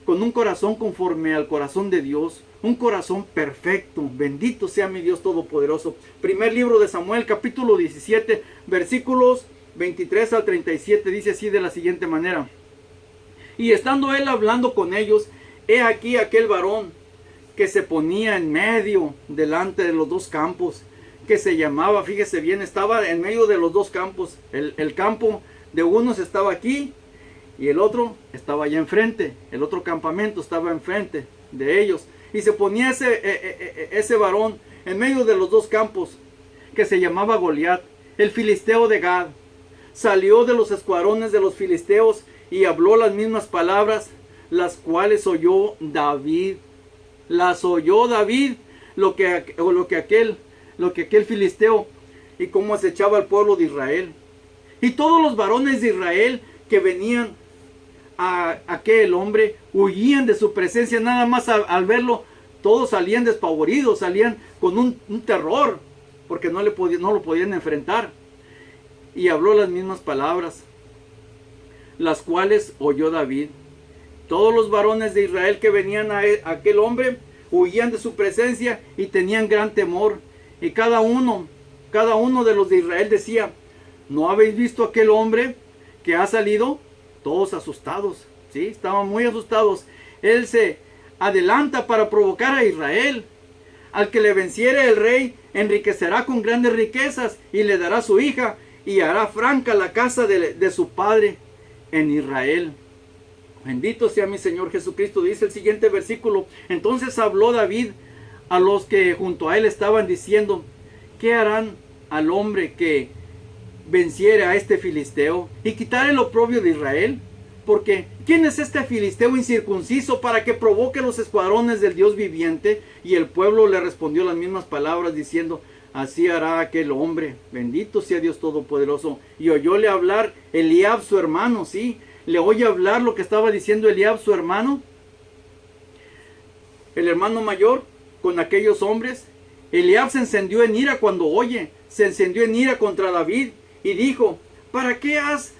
con un corazón conforme al corazón de Dios, un corazón perfecto. Bendito sea mi Dios Todopoderoso. Primer libro de Samuel, capítulo 17, versículos 23 al 37, dice así de la siguiente manera. Y estando él hablando con ellos, he aquí aquel varón que se ponía en medio delante de los dos campos, que se llamaba, fíjese bien, estaba en medio de los dos campos. El campo de unos estaba aquí y el otro estaba allá enfrente. El otro campamento estaba enfrente de ellos. Y se ponía ese varón en medio de los dos campos, que se llamaba Goliat, el filisteo de Gad. Salió de los escuadrones de los filisteos y habló las mismas palabras, las cuales oyó David. Las oyó David, lo que aquel filisteo, y cómo acechaba al pueblo de Israel. Y todos los varones de Israel que venían a aquel hombre huían de su presencia. Nada más al verlo, todos salían despavoridos, salían con un terror, porque no lo podían enfrentar. Y habló las mismas palabras, las cuales oyó David. Todos los varones de Israel que venían a aquel hombre huían de su presencia y tenían gran temor. Y cada uno de los de Israel decía, ¿no habéis visto aquel hombre que ha salido? Todos asustados, ¿sí? Estaban muy asustados. Él se adelanta para provocar a Israel. Al que le venciere el rey enriquecerá con grandes riquezas y le dará su hija y hará franca la casa de su padre en Israel. Bendito sea mi Señor Jesucristo. Dice el siguiente versículo. Entonces habló David a los que junto a él estaban diciendo, ¿qué harán al hombre que venciere a este filisteo y quitare el oprobio de Israel? Porque ¿quién es este filisteo incircunciso para que provoque los escuadrones del Dios viviente? Y el pueblo le respondió las mismas palabras diciendo, así hará aquel hombre. Bendito sea Dios Todopoderoso. Y oyóle hablar Eliab su hermano, sí. Le oye hablar lo que estaba diciendo Eliab su hermano, el hermano mayor, con aquellos hombres. Eliab se encendió en ira cuando se encendió en ira contra David y dijo, ¿para qué has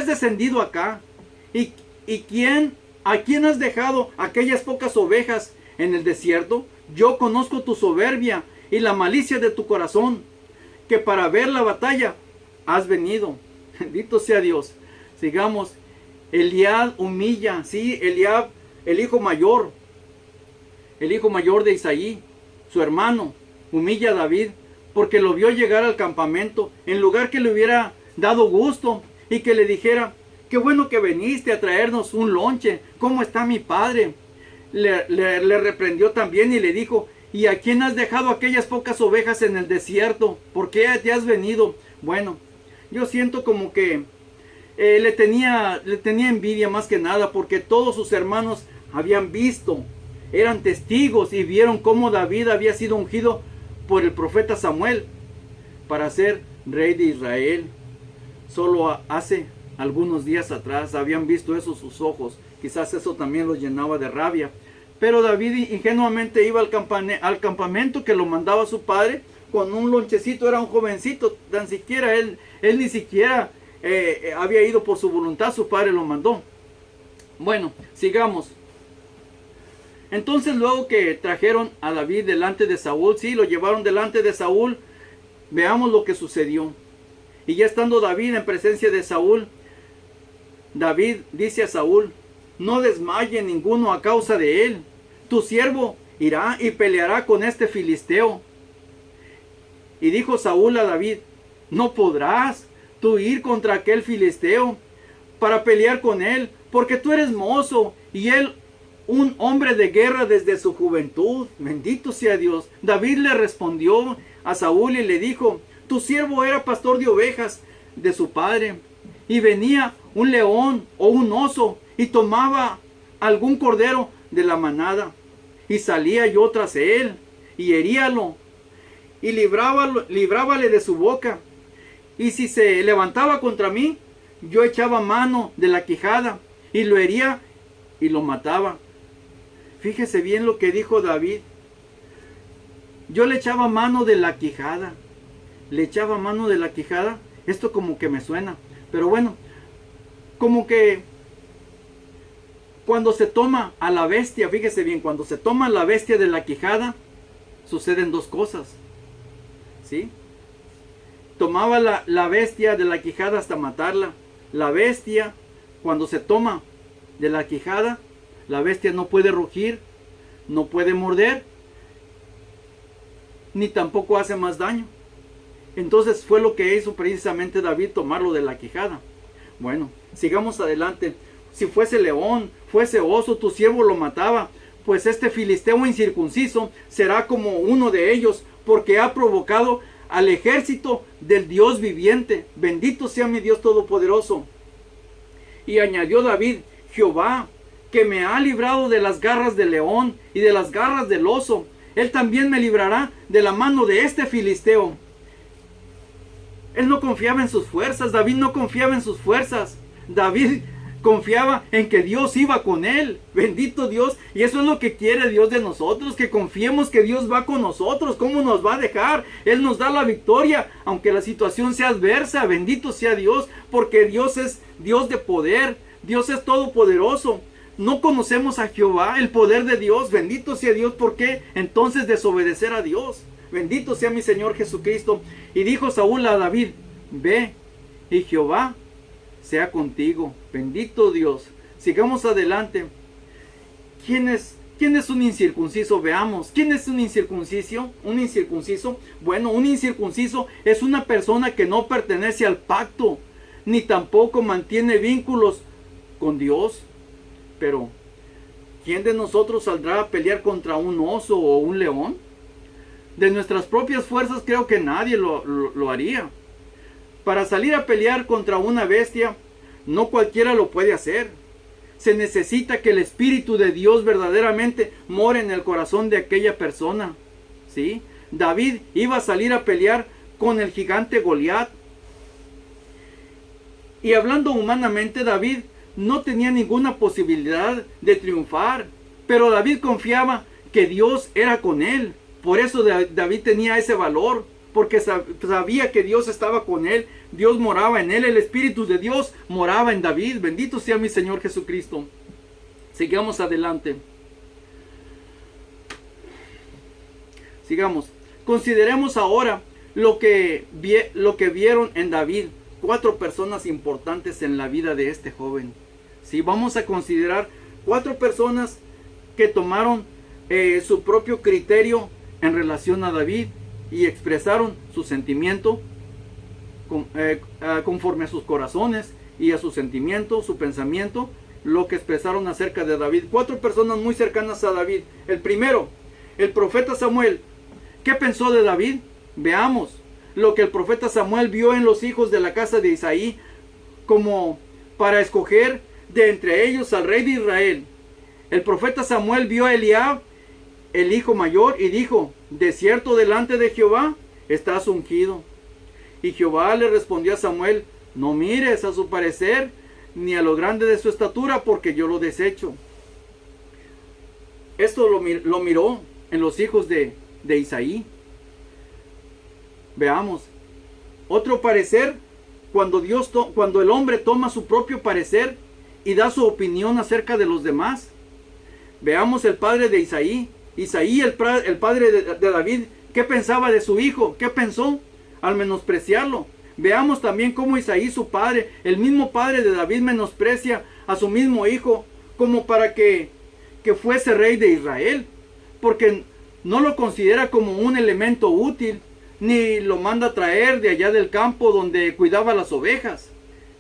descendido acá? ¿Y a quién has dejado aquellas pocas ovejas en el desierto? Yo conozco tu soberbia y la malicia de tu corazón, que para ver la batalla has venido. Bendito sea Dios. Sigamos. Eliab humilla, sí, Eliab, el hijo mayor de Isaí, su hermano, humilla a David, porque lo vio llegar al campamento, en lugar que le hubiera dado gusto y que le dijera, qué bueno que viniste a traernos un lonche, ¿cómo está mi padre? Le reprendió también y le dijo, ¿y a quién has dejado aquellas pocas ovejas en el desierto? ¿Por qué te has venido? Bueno, yo siento como que le tenía envidia más que nada, porque todos sus hermanos habían visto, eran testigos y vieron cómo David había sido ungido por el profeta Samuel para ser rey de Israel. Solo hace algunos días atrás habían visto eso sus ojos. Quizás eso también los llenaba de rabia. Pero David ingenuamente iba al campamento que lo mandaba su padre con un lonchecito. Era un jovencito, tan siquiera él ni siquiera había ido por su voluntad, su padre lo mandó. Bueno, sigamos. Entonces luego que trajeron a David delante de Saúl, sí, lo llevaron delante de Saúl, veamos lo que sucedió. Y ya estando David en presencia de Saúl, David dice a Saúl, no desmaye ninguno a causa de él. Tu siervo irá y peleará con este filisteo. Y dijo Saúl a David, no podrás tú ir contra aquel filisteo para pelear con él, porque tú eres mozo y él un hombre de guerra desde su juventud. Bendito sea Dios. David le respondió a Saúl y le dijo, tu siervo era pastor de ovejas de su padre, y venía un león o un oso y tomaba algún cordero de la manada, y salía yo tras él y heríalo, y librábale de su boca. Y si se levantaba contra mí, yo echaba mano de la quijada y lo hería y lo mataba. Fíjese bien lo que dijo David. Yo le echaba mano de la quijada. Le echaba mano de la quijada. Esto como que me suena. Pero bueno, como que cuando se toma a la bestia, fíjese bien, cuando se toma a la bestia de la quijada, suceden dos cosas. ¿Sí? Tomaba la bestia de la quijada hasta matarla. La bestia, cuando se toma de la quijada, la bestia no puede rugir, no puede morder, ni tampoco hace más daño. Entonces fue lo que hizo precisamente David, tomarlo de la quijada. Bueno, sigamos adelante. Si fuese león, fuese oso, tu siervo lo mataba, pues este filisteo incircunciso será como uno de ellos, porque ha provocado al ejército del Dios viviente. Bendito sea mi Dios Todopoderoso. Y añadió David, Jehová, que me ha librado de las garras del león y de las garras del oso, él también me librará de la mano de este filisteo. Él no confiaba en sus fuerzas, David no confiaba en sus fuerzas. David confiaba en que Dios iba con él. Bendito Dios. Y eso es lo que quiere Dios de nosotros, que confiemos que Dios va con nosotros. ¿Cómo nos va a dejar? Él nos da la victoria, aunque la situación sea adversa. Bendito sea Dios, porque Dios es Dios de poder. Dios es todopoderoso. No conocemos a Jehová, el poder de Dios. Bendito sea Dios. ¿Por qué entonces desobedecer a Dios? Bendito sea mi Señor Jesucristo. Y dijo Saúl a David, ve, y Jehová sea contigo. Bendito Dios. Sigamos adelante. ¿Quién es un incircunciso? Veamos. ¿Quién es un incircunciso? Un incircunciso. Bueno, un incircunciso es una persona que no pertenece al pacto, ni tampoco mantiene vínculos con Dios. Pero, ¿quién de nosotros saldrá a pelear contra un oso o un león? De nuestras propias fuerzas creo que nadie lo haría. Para salir a pelear contra una bestia, no cualquiera lo puede hacer. Se necesita que el Espíritu de Dios verdaderamente more en el corazón de aquella persona. ¿Sí? David iba a salir a pelear con el gigante Goliat. Y hablando humanamente, David no tenía ninguna posibilidad de triunfar. Pero David confiaba que Dios era con él. Por eso David tenía ese valor, porque sabía que Dios estaba con él, Dios moraba en él, el Espíritu de Dios moraba en David. Bendito sea mi Señor Jesucristo. Sigamos adelante. Sigamos. Consideremos ahora lo que vieron en David. 4 personas importantes en la vida de este joven. Sí, vamos a considerar 4 personas que tomaron su propio criterio en relación a David y expresaron su sentimiento conforme a sus corazones y a su sentimiento, su pensamiento, lo que expresaron acerca de David. 4 personas muy cercanas a David. El primero, el profeta Samuel. ¿Qué pensó de David? Veamos lo que el profeta Samuel vio en los hijos de la casa de Isaí, como para escoger de entre ellos al rey de Israel. El profeta Samuel vio a Eliab, el hijo mayor, y dijo, de cierto delante de Jehová estás ungido. Y Jehová le respondió a Samuel, no mires a su parecer, ni a lo grande de su estatura, porque yo lo desecho. Esto lo miró en los hijos de Isaí. Veamos. Otro parecer, cuando el hombre toma su propio parecer y da su opinión acerca de los demás. Veamos el padre de Isaí. Isaí, el padre de David, ¿qué pensaba de su hijo? ¿Qué pensó al menospreciarlo? Veamos también cómo Isaí, su padre, el mismo padre de David, menosprecia a su mismo hijo como para que fuese rey de Israel, porque no lo considera como un elemento útil, ni lo manda a traer de allá del campo donde cuidaba las ovejas.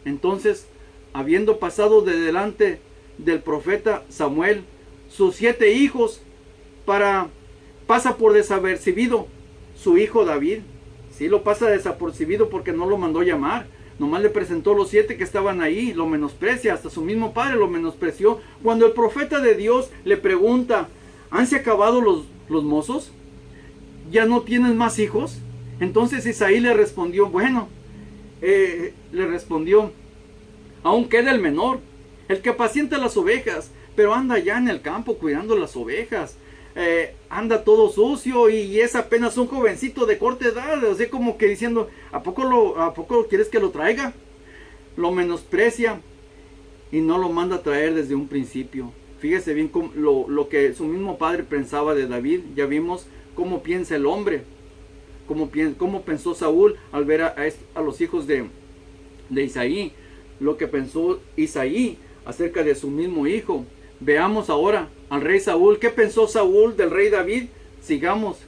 Entonces, habiendo pasado de delante del profeta Samuel sus 7 hijos, pasa por desapercibido su hijo David. Sí, lo pasa desapercibido porque no lo mandó llamar. Nomás le presentó los 7 que estaban ahí, lo menosprecia, hasta su mismo padre lo menospreció. Cuando el profeta de Dios le pregunta, ¿hanse acabado los mozos? ¿ya no tienes más hijos? Entonces Isaí le respondió, bueno, aún queda el menor, el que apacienta las ovejas, pero anda ya en el campo cuidando las ovejas. Anda todo sucio y es apenas un jovencito de corta edad, o sea, como que diciendo, ¿a poco quieres que lo traiga? Lo menosprecia y no lo manda a traer desde un principio. Fíjese bien lo que su mismo padre pensaba de David. Ya vimos cómo piensa el hombre, cómo pensó Saúl al ver a los hijos de Isaí, lo que pensó Isaí acerca de su mismo hijo. Veamos ahora al rey Saúl. ¿Qué pensó Saúl del rey David? Sigamos.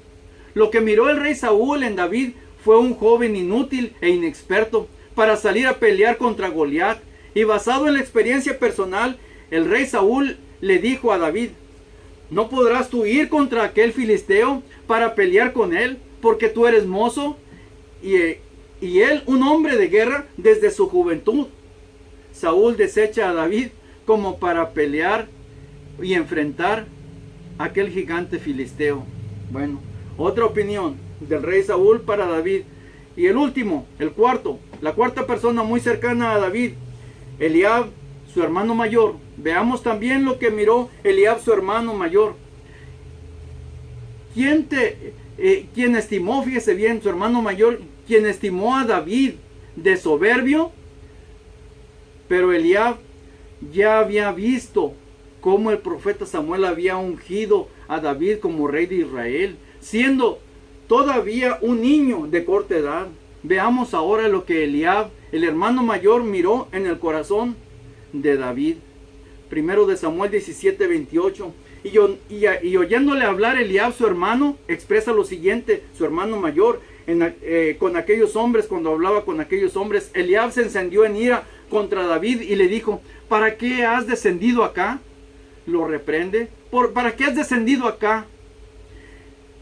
Lo que miró el rey Saúl en David fue un joven inútil e inexperto para salir a pelear contra Goliat. Y basado en la experiencia personal, el rey Saúl le dijo a David, ¿no podrás tú ir contra aquel filisteo para pelear con él, porque tú eres mozo y él un hombre de guerra desde su juventud? Saúl desecha a David como para pelear y enfrentar a aquel gigante filisteo. Bueno, otra opinión del rey Saúl para David. Y el último, la cuarta persona muy cercana a David, Eliab, su hermano mayor. Veamos también lo que miró Eliab, su hermano mayor. ¿Quién estimó, fíjese bien, su hermano mayor, quien estimó a David de soberbio? Pero Eliab ya había visto cómo el profeta Samuel había ungido a David como rey de Israel, siendo todavía un niño de corta edad. Veamos ahora lo que Eliab, el hermano mayor, miró en el corazón de David. Primero de Samuel 17:28. Y oyéndole hablar Eliab, su hermano, expresa lo siguiente, su hermano mayor, con aquellos hombres, cuando hablaba con aquellos hombres, Eliab se encendió en ira contra David y le dijo, ¿para qué has descendido acá? Lo reprende. ¿Para qué has descendido acá?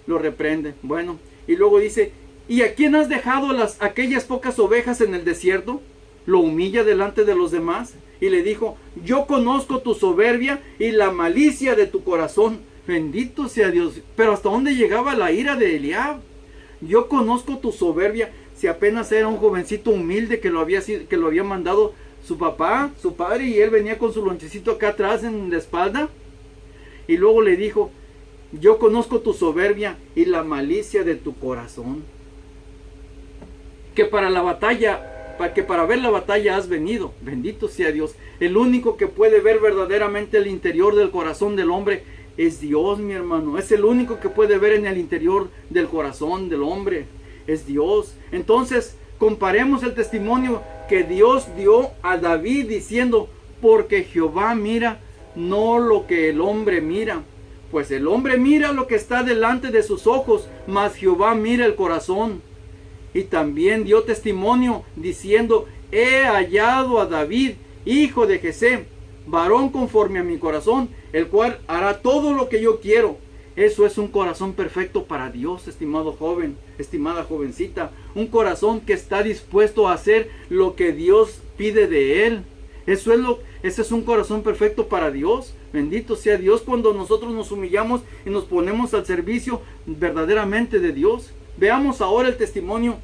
Lo reprende. Bueno, y luego dice, ¿y a quién has dejado aquellas pocas ovejas en el desierto? Lo humilla delante de los demás y le dijo, yo conozco tu soberbia y la malicia de tu corazón. Bendito sea Dios. Pero ¿hasta dónde llegaba la ira de Eliab? Yo conozco tu soberbia. Si apenas era un jovencito humilde que lo había mandado su papá, su padre, y él venía con su lonchecito acá atrás en la espalda. Y luego le dijo, yo conozco tu soberbia y la malicia de tu corazón. Que para ver la batalla has venido. Bendito sea Dios. El único que puede ver verdaderamente el interior del corazón del hombre es Dios, mi hermano. Es el único que puede ver en el interior del corazón del hombre. Es Dios. Entonces, comparemos el testimonio que Dios dio a David diciendo, porque Jehová mira no lo que el hombre mira. Pues el hombre mira lo que está delante de sus ojos, mas Jehová mira el corazón. Y también dio testimonio diciendo, he hallado a David, hijo de Jesé, varón conforme a mi corazón, el cual hará todo lo que yo quiero. Eso es un corazón perfecto para Dios, estimado joven, estimada jovencita. Un corazón que está dispuesto a hacer lo que Dios pide de él. Ese es un corazón perfecto para Dios. Bendito sea Dios cuando nosotros nos humillamos y nos ponemos al servicio verdaderamente de Dios. Veamos ahora el testimonio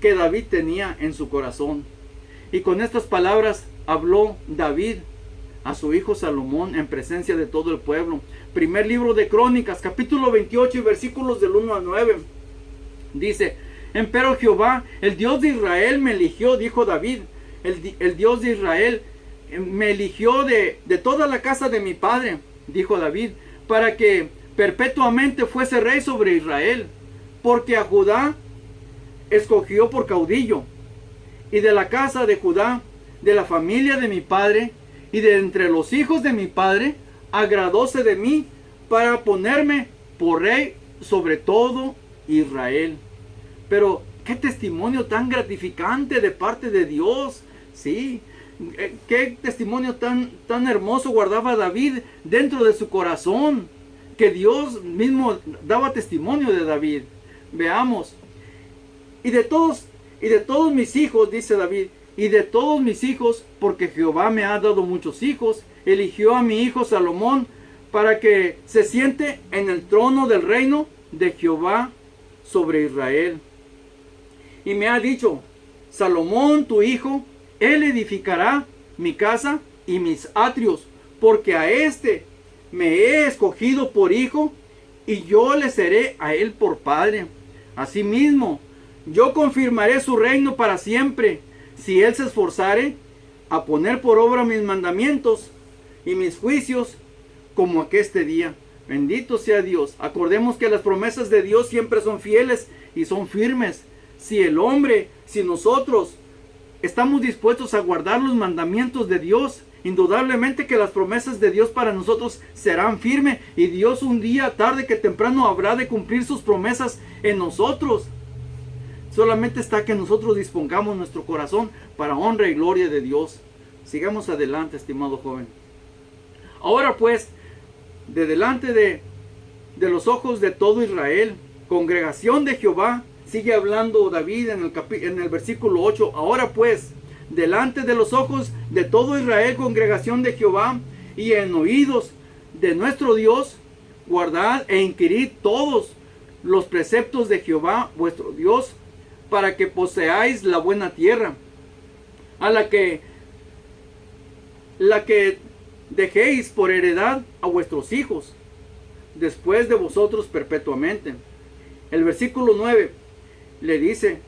que David tenía en su corazón. Y con estas palabras habló David a su hijo Salomón en presencia de todo el pueblo. Primer libro de Crónicas, capítulo 28 y versículos del 1 al 9. Dice, empero Jehová, el Dios de Israel, me eligió, dijo David. El Dios de Israel me eligió de toda la casa de mi padre, dijo David, para que perpetuamente fuese rey sobre Israel. Porque a Judá escogió por caudillo, y de la casa de Judá, de la familia de mi padre, y de entre los hijos de mi padre, agradóse de mí para ponerme por rey sobre todo Israel. Pero qué testimonio tan gratificante de parte de Dios, sí. Qué testimonio tan hermoso guardaba David dentro de su corazón, que Dios mismo daba testimonio de David. Veamos. Y de todos mis hijos, dice David, y de todos mis hijos, porque Jehová me ha dado muchos hijos, eligió a mi hijo Salomón para que se siente en el trono del reino de Jehová sobre Israel. Y me ha dicho: Salomón tu hijo, él edificará mi casa y mis atrios, porque a este me he escogido por hijo, y yo le seré a él por padre. Asimismo, yo confirmaré su reino para siempre, si él se esforzare a poner por obra mis mandamientos y mis juicios, como aqueste día. Bendito sea Dios. Acordemos que las promesas de Dios siempre son fieles y son firmes. Si el hombre, si nosotros estamos dispuestos a guardar los mandamientos de Dios, indudablemente que las promesas de Dios para nosotros serán firmes, y Dios un día, tarde que temprano, habrá de cumplir sus promesas en nosotros. Solamente está que nosotros dispongamos nuestro corazón para honra y gloria de Dios. Sigamos adelante, estimado joven. Ahora pues, de delante de los ojos de todo Israel, congregación de Jehová, sigue hablando David en el versículo 8. Ahora pues, delante de los ojos de todo Israel, congregación de Jehová, y en oídos de nuestro Dios, guardad e inquirid todos los preceptos de Jehová vuestro Dios, para que poseáis la buena tierra, a la que dejéis por heredad a vuestros hijos, después de vosotros perpetuamente. El versículo 9 le dice,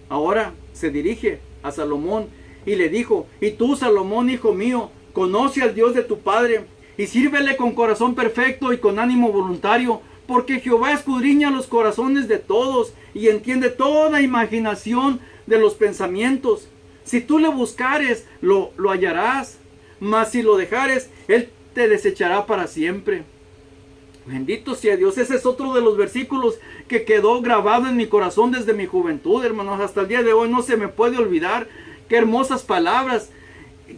ahora se dirige a Salomón y le dijo: y tú, Salomón, hijo mío, conoce al Dios de tu padre y sírvele con corazón perfecto y con ánimo voluntario, porque Jehová escudriña los corazones de todos y entiende toda imaginación de los pensamientos. Si tú le buscares, lo hallarás, mas si lo dejares, él te desechará para siempre. Bendito sea Dios. Ese es otro de los versículos que quedó grabado en mi corazón desde mi juventud, hermanos. Hasta el día de hoy no se me puede olvidar. Qué hermosas palabras,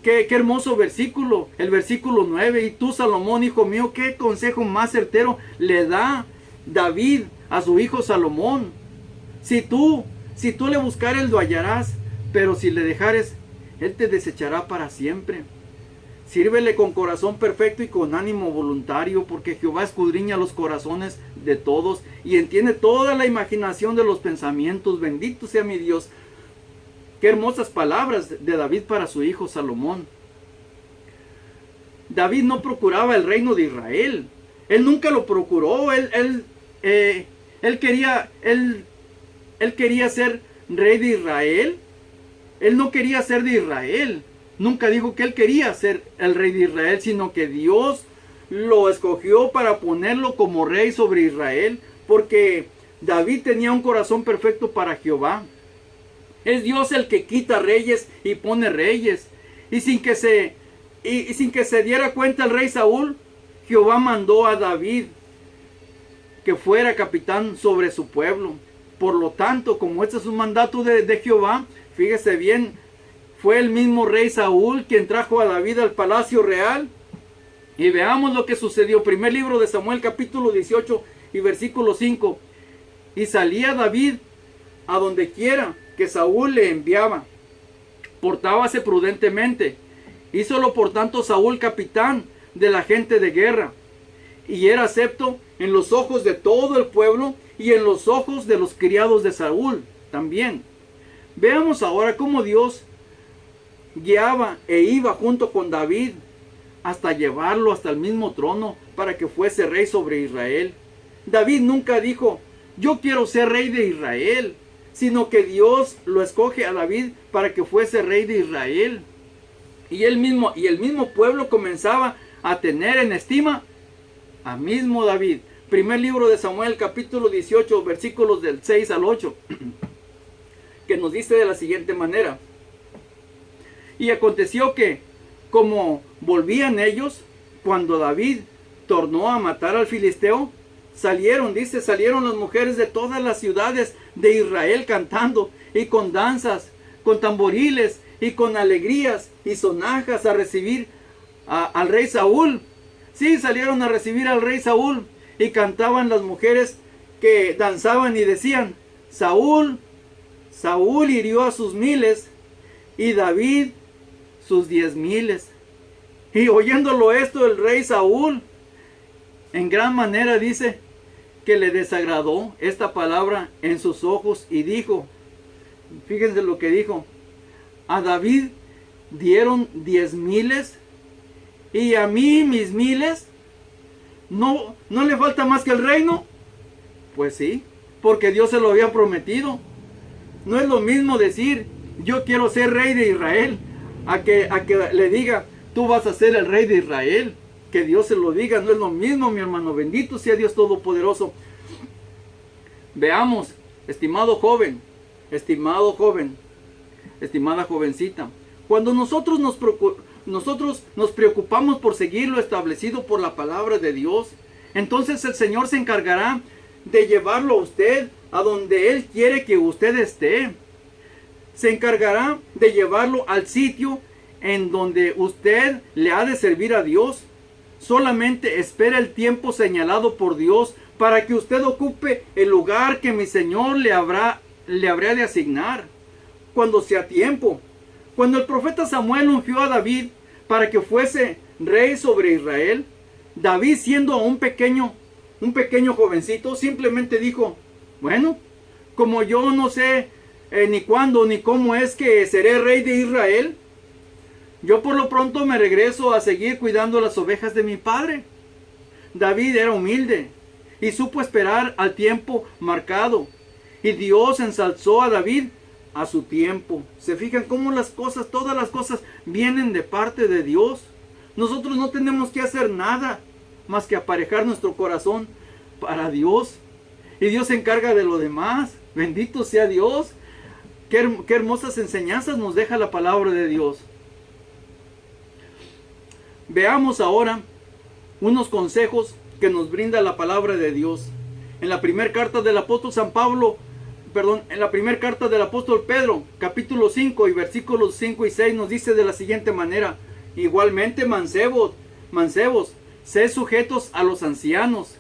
qué hermoso versículo, el versículo 9. Y tú, Salomón, hijo mío, qué consejo más certero le da David a su hijo Salomón. Si tú le buscares, lo hallarás, pero si le dejares, él te desechará para siempre. Sírvele con corazón perfecto y con ánimo voluntario, porque Jehová escudriña los corazones de todos y entiende toda la imaginación de los pensamientos. Bendito sea mi Dios. Qué hermosas palabras de David para su hijo Salomón. David no procuraba el reino de Israel. Él nunca lo procuró. Él quería ser rey de Israel. Él no quería ser de Israel. Nunca dijo que él quería ser el rey de Israel, sino que Dios lo escogió para ponerlo como rey sobre Israel, porque David tenía un corazón perfecto para Jehová. Es Dios el que quita reyes y pone reyes. Y sin que se diera cuenta el rey Saúl, Jehová mandó a David que fuera capitán sobre su pueblo. Por lo tanto, como este es un mandato de Jehová, fíjese bien, fue el mismo rey Saúl quien trajo a David al palacio real. Y veamos lo que sucedió. Primer libro de Samuel, capítulo 18 y versículo 5. Y salía David a donde quiera que Saúl le enviaba. Portábase prudentemente. Hízolo por tanto Saúl capitán de la gente de guerra. Y era acepto en los ojos de todo el pueblo y en los ojos de los criados de Saúl también. Veamos ahora cómo Dios guiaba e iba junto con David hasta llevarlo hasta el mismo trono para que fuese rey sobre Israel. David nunca dijo: yo quiero ser rey de Israel, sino que Dios lo escoge a David para que fuese rey de Israel. Y el mismo pueblo comenzaba a tener en estima a mismo David. Primer libro de Samuel, capítulo 18, versículos del 6 al 8, que nos dice de la siguiente manera: y aconteció que, como volvían ellos, cuando David tornó a matar al filisteo, salieron las mujeres de todas las ciudades de Israel cantando y con danzas, con tamboriles y con alegrías y sonajas a recibir al rey Saúl. Sí, salieron a recibir al rey Saúl, y cantaban las mujeres que danzaban y decían: Saúl hirió a sus 1000 y David sus 10,000. Y oyéndolo esto, el rey Saúl en gran manera dice: que le desagradó esta palabra en sus ojos y dijo, fíjense lo que dijo, a David dieron 10,000 y a mí mis 1,000, ¿no le falta más que el reino? Pues sí, porque Dios se lo había prometido. No es lo mismo decir, yo quiero ser rey de Israel, a que le diga, tú vas a ser el rey de Israel. Que Dios se lo diga, no es lo mismo, mi hermano. Bendito sea Dios Todopoderoso. Veamos, estimado joven, estimada jovencita, cuando nosotros nos preocupamos por seguir lo establecido por la palabra de Dios, entonces el Señor se encargará de llevarlo a usted a donde Él quiere que usted esté. Se encargará de llevarlo al sitio en donde usted le ha de servir a Dios. Solamente espera el tiempo señalado por Dios para que usted ocupe el lugar que mi Señor le habrá de asignar, cuando sea tiempo. Cuando el profeta Samuel ungió a David para que fuese rey sobre Israel, David, siendo un pequeño jovencito, simplemente dijo, bueno, como yo no sé ni cuándo ni cómo es que seré rey de Israel, yo por lo pronto me regreso a seguir cuidando las ovejas de mi padre. David era humilde y supo esperar al tiempo marcado. Y Dios ensalzó a David a su tiempo. ¿Se fijan cómo las cosas, todas las cosas vienen de parte de Dios? Nosotros no tenemos que hacer nada más que aparejar nuestro corazón para Dios. Y Dios se encarga de lo demás. Bendito sea Dios. Qué hermosas enseñanzas nos deja la palabra de Dios. Veamos ahora unos consejos que nos brinda la palabra de Dios. En la primera carta del apóstol en la primera carta del apóstol Pedro, capítulo 5 y versículos 5 y 6 nos dice de la siguiente manera: igualmente mancebos, sed sujetos a los ancianos,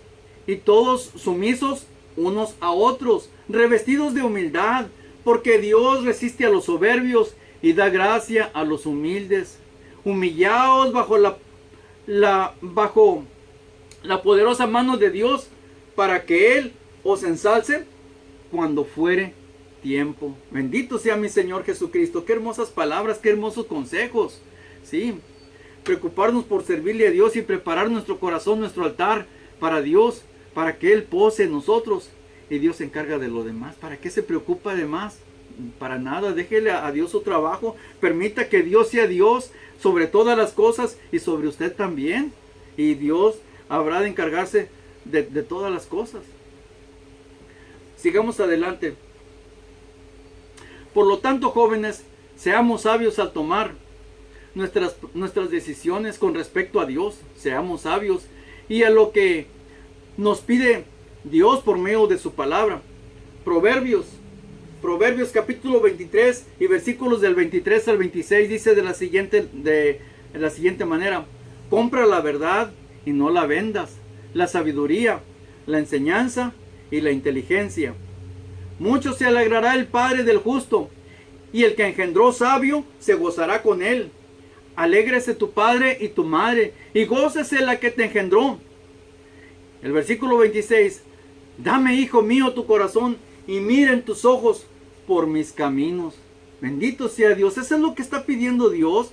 y todos sumisos unos a otros, revestidos de humildad, porque Dios resiste a los soberbios y da gracia a los humildes. Humillaos bajo la poderosa mano de Dios, para que Él os ensalce cuando fuere tiempo. Bendito sea mi Señor Jesucristo. Qué hermosas palabras, qué hermosos consejos. Sí, preocuparnos por servirle a Dios y preparar nuestro corazón, nuestro altar para Dios, para que Él pose en nosotros. Y Dios se encarga de lo demás. ¿Para qué se preocupa de más? Para nada. Déjele a Dios su trabajo. Permita que Dios sea Dios sobre todas las cosas y sobre usted también. Y Dios habrá de encargarse de todas las cosas. Sigamos adelante. Por lo tanto, jóvenes, seamos sabios al tomar nuestras decisiones con respecto a Dios. Seamos sabios y a lo que nos pide Dios por medio de su palabra. Proverbios capítulo 23 y versículos del 23 al 26 dice de la siguiente manera: compra la verdad y no la vendas, la sabiduría, la enseñanza y la inteligencia. Mucho se alegrará el padre del justo, y el que engendró sabio se gozará con él. Alégrese tu padre y tu madre, y gócese la que te engendró. El versículo 26: dame, hijo mío, tu corazón, y miren tus ojos por mis caminos. Bendito sea Dios. Eso es lo que está pidiendo Dios.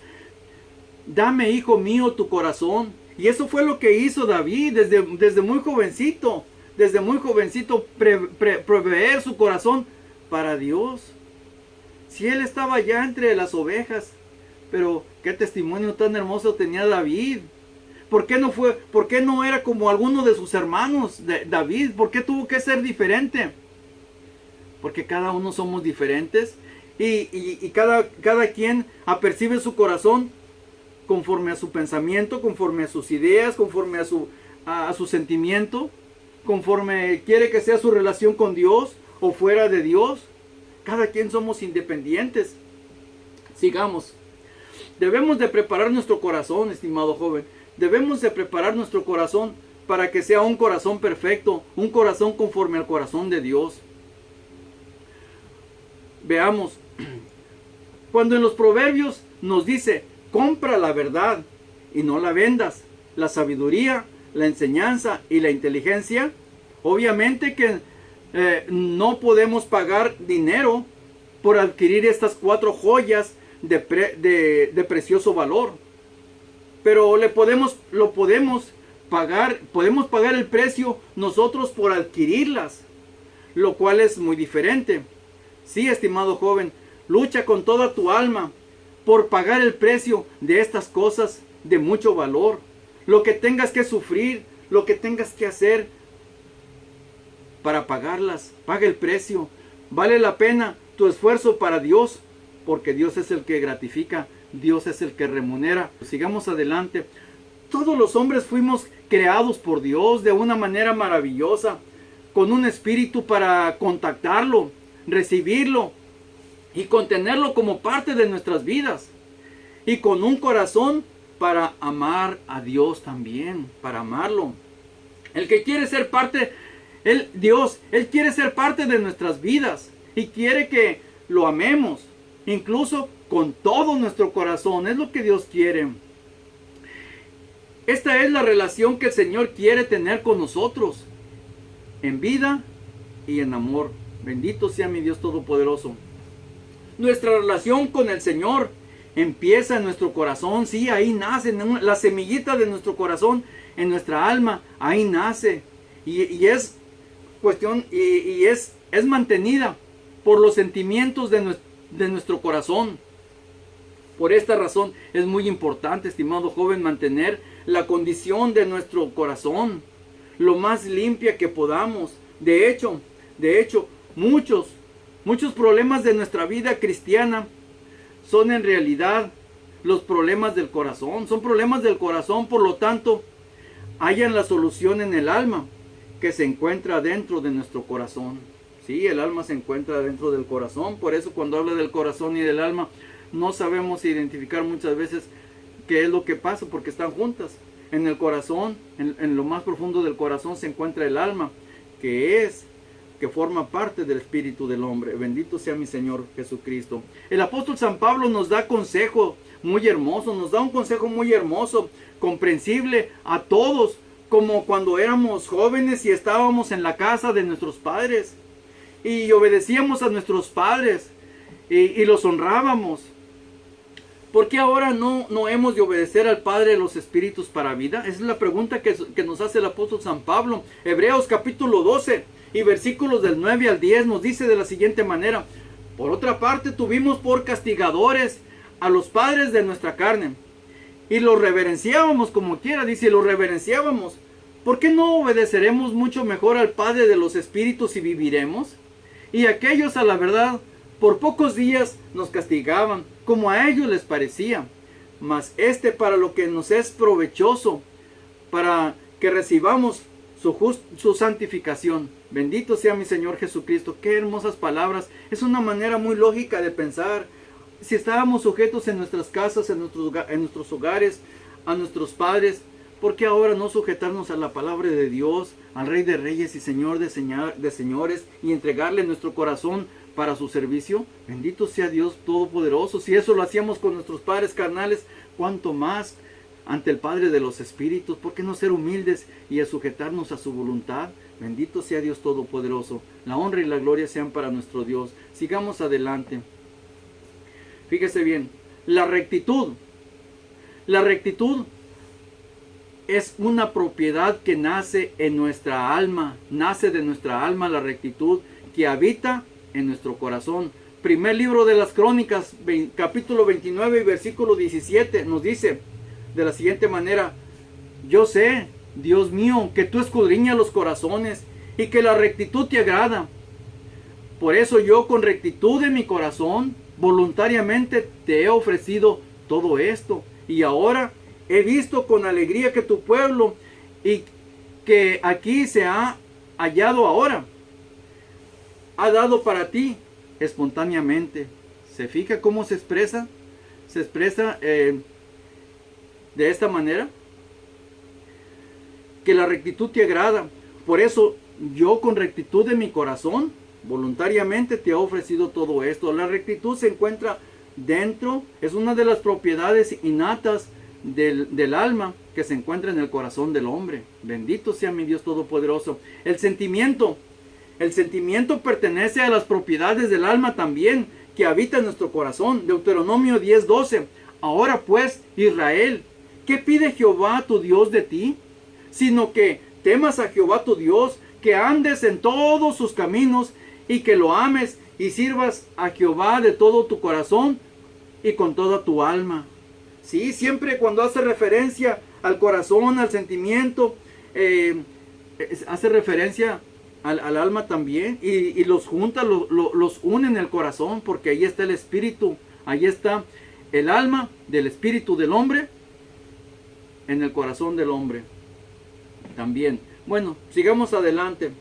Dame, hijo mío, tu corazón. Y eso fue lo que hizo David desde muy jovencito. Desde muy jovencito proveer su corazón para Dios. Si él estaba ya entre las ovejas, pero qué testimonio tan hermoso tenía David. ¿Por qué no era como alguno de sus hermanos de David? ¿Por qué tuvo que ser diferente? Porque cada uno somos diferentes y cada quien apercibe su corazón conforme a su pensamiento, conforme a sus ideas, conforme a su sentimiento, conforme quiere que sea su relación con Dios o fuera de Dios. Cada quien somos independientes. Sigamos. Debemos de preparar nuestro corazón, estimado joven. Debemos de preparar nuestro corazón para que sea un corazón perfecto, un corazón conforme al corazón de Dios. Veamos, cuando en los proverbios nos dice: compra la verdad y no la vendas, la sabiduría, la enseñanza y la inteligencia. Obviamente que no podemos pagar dinero por adquirir estas 4 joyas de precioso valor. Pero podemos pagar el precio nosotros por adquirirlas, lo cual es muy diferente. Sí, estimado joven, lucha con toda tu alma por pagar el precio de estas cosas de mucho valor. Lo que tengas que sufrir, lo que tengas que hacer para pagarlas, paga el precio. Vale la pena tu esfuerzo para Dios, porque Dios es el que gratifica, Dios es el que remunera. Sigamos adelante. Todos los hombres fuimos creados por Dios de una manera maravillosa, con un espíritu para contactarlo, recibirlo y contenerlo como parte de nuestras vidas, y con un corazón para amar a Dios también, para amarlo. El que quiere ser parte, Dios quiere ser parte de nuestras vidas y quiere que lo amemos, incluso con todo nuestro corazón. Es lo que Dios quiere. Esta es la relación que el Señor quiere tener con nosotros, en vida y en amor. Bendito sea mi Dios Todopoderoso. Nuestra relación con el Señor empieza en nuestro corazón. Sí, ahí nace la semillita de nuestro corazón, en nuestra alma. Ahí nace. Y es cuestión, y es mantenida por los sentimientos de nuestro corazón. Por esta razón es muy importante, estimado joven, mantener la condición de nuestro corazón lo más limpia que podamos. De hecho, muchos problemas de nuestra vida cristiana son en realidad los problemas del corazón. Son problemas del corazón, por lo tanto, hallan la solución en el alma que se encuentra dentro de nuestro corazón. Sí, el alma se encuentra dentro del corazón. Por eso cuando habla del corazón y del alma, no sabemos identificar muchas veces qué es lo que pasa, porque están juntas. En el corazón, en lo más profundo del corazón se encuentra el alma, que forma parte del espíritu del hombre. Bendito sea mi Señor Jesucristo. El apóstol San Pablo nos da consejo muy hermoso, nos da un consejo muy hermoso, comprensible a todos, como cuando éramos jóvenes y estábamos en la casa de nuestros padres y obedecíamos a nuestros padres y los honrábamos. ¿Por qué ahora no hemos de obedecer al Padre de los Espíritus para vida? Esa es la pregunta que nos hace el apóstol San Pablo. Hebreos capítulo 12 y versículos del 9 al 10 nos dice de la siguiente manera: por otra parte, tuvimos por castigadores a los padres de nuestra carne, y los reverenciábamos como quiera, dice, los reverenciábamos. ¿Por qué no obedeceremos mucho mejor al Padre de los Espíritus y viviremos? Y aquellos, a la verdad, por pocos días nos castigaban, como a ellos les parecía, mas para lo que nos es provechoso, para que recibamos su santificación. Bendito sea mi Señor Jesucristo. Qué hermosas palabras. Es una manera muy lógica de pensar. Si estábamos sujetos en nuestras casas, en nuestros hogares, a nuestros padres, ¿por qué ahora no sujetarnos a la palabra de Dios, al Rey de Reyes y Señor de señores, y entregarle nuestro corazón para su servicio? Bendito sea Dios Todopoderoso. Si eso lo hacíamos con nuestros padres carnales, ¿cuánto más ante el Padre de los Espíritus? ¿Por qué no ser humildes y sujetarnos a su voluntad? Bendito sea Dios Todopoderoso. La honra y la gloria sean para nuestro Dios. Sigamos adelante. Fíjese bien, la rectitud es una propiedad que nace en nuestra alma, nace de nuestra alma la rectitud que habita en nuestro corazón. Primer libro de las Crónicas, capítulo 29 y versículo 17 nos dice de la siguiente manera: yo sé, Dios mío, que tú escudriñas los corazones y que la rectitud te agrada. Por eso yo, con rectitud de mi corazón, voluntariamente te he ofrecido todo esto. Y ahora he visto con alegría que tu pueblo, y que aquí se ha hallado ahora, ha dado para ti espontáneamente. ¿Se fija cómo se expresa? Se expresa de esta manera: que la rectitud te agrada. Por eso yo, con rectitud de mi corazón, voluntariamente te he ofrecido todo esto. La rectitud se encuentra dentro, es una de las propiedades innatas del alma que se encuentra en el corazón del hombre. Bendito sea mi Dios Todopoderoso. El sentimiento pertenece a las propiedades del alma también, que habita en nuestro corazón. Deuteronomio 10:12. Ahora pues, Israel, ¿qué pide Jehová tu Dios de ti? Sino que temas a Jehová tu Dios, que andes en todos sus caminos y que lo ames y sirvas a Jehová de todo tu corazón y con toda tu alma. Sí, siempre cuando hace referencia al corazón, al sentimiento, hace referencia al alma también, y los junta, los une en el corazón, porque ahí está el espíritu, ahí está el alma del espíritu del hombre en el corazón del hombre también. Bueno, sigamos adelante.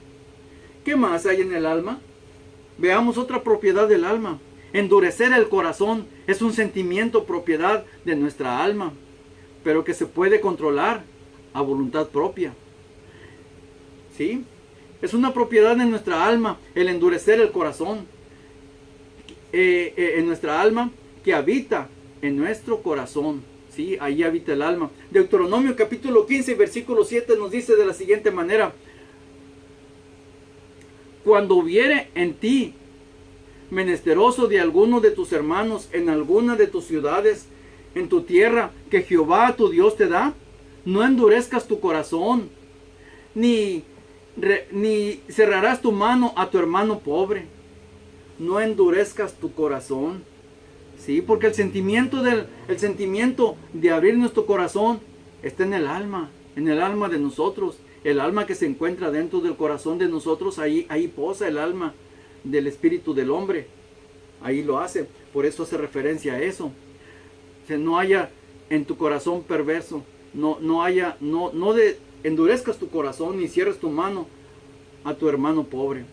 ¿Qué más hay en el alma? Veamos otra propiedad del alma. Endurecer el corazón es un sentimiento propiedad de nuestra alma, pero que se puede controlar a voluntad propia. ¿Sí? Es una propiedad de nuestra alma, el endurecer el corazón. En nuestra alma, que habita en nuestro corazón. ¿Sí? Ahí habita el alma. Deuteronomio capítulo 15, versículo 7 nos dice de la siguiente manera: cuando hubiere en ti menesteroso de alguno de tus hermanos en alguna de tus ciudades, en tu tierra que Jehová tu Dios te da, no endurezcas tu corazón, ni cerrarás tu mano a tu hermano pobre. No endurezcas tu corazón. Sí, porque el sentimiento de abrir nuestro corazón está en el alma de nosotros. El alma que se encuentra dentro del corazón de nosotros, ahí posa el alma del espíritu del hombre. Ahí lo hace. Por eso hace referencia a eso. O sea, no haya en tu corazón perverso. No endurezcas tu corazón ni cierres tu mano a tu hermano pobre.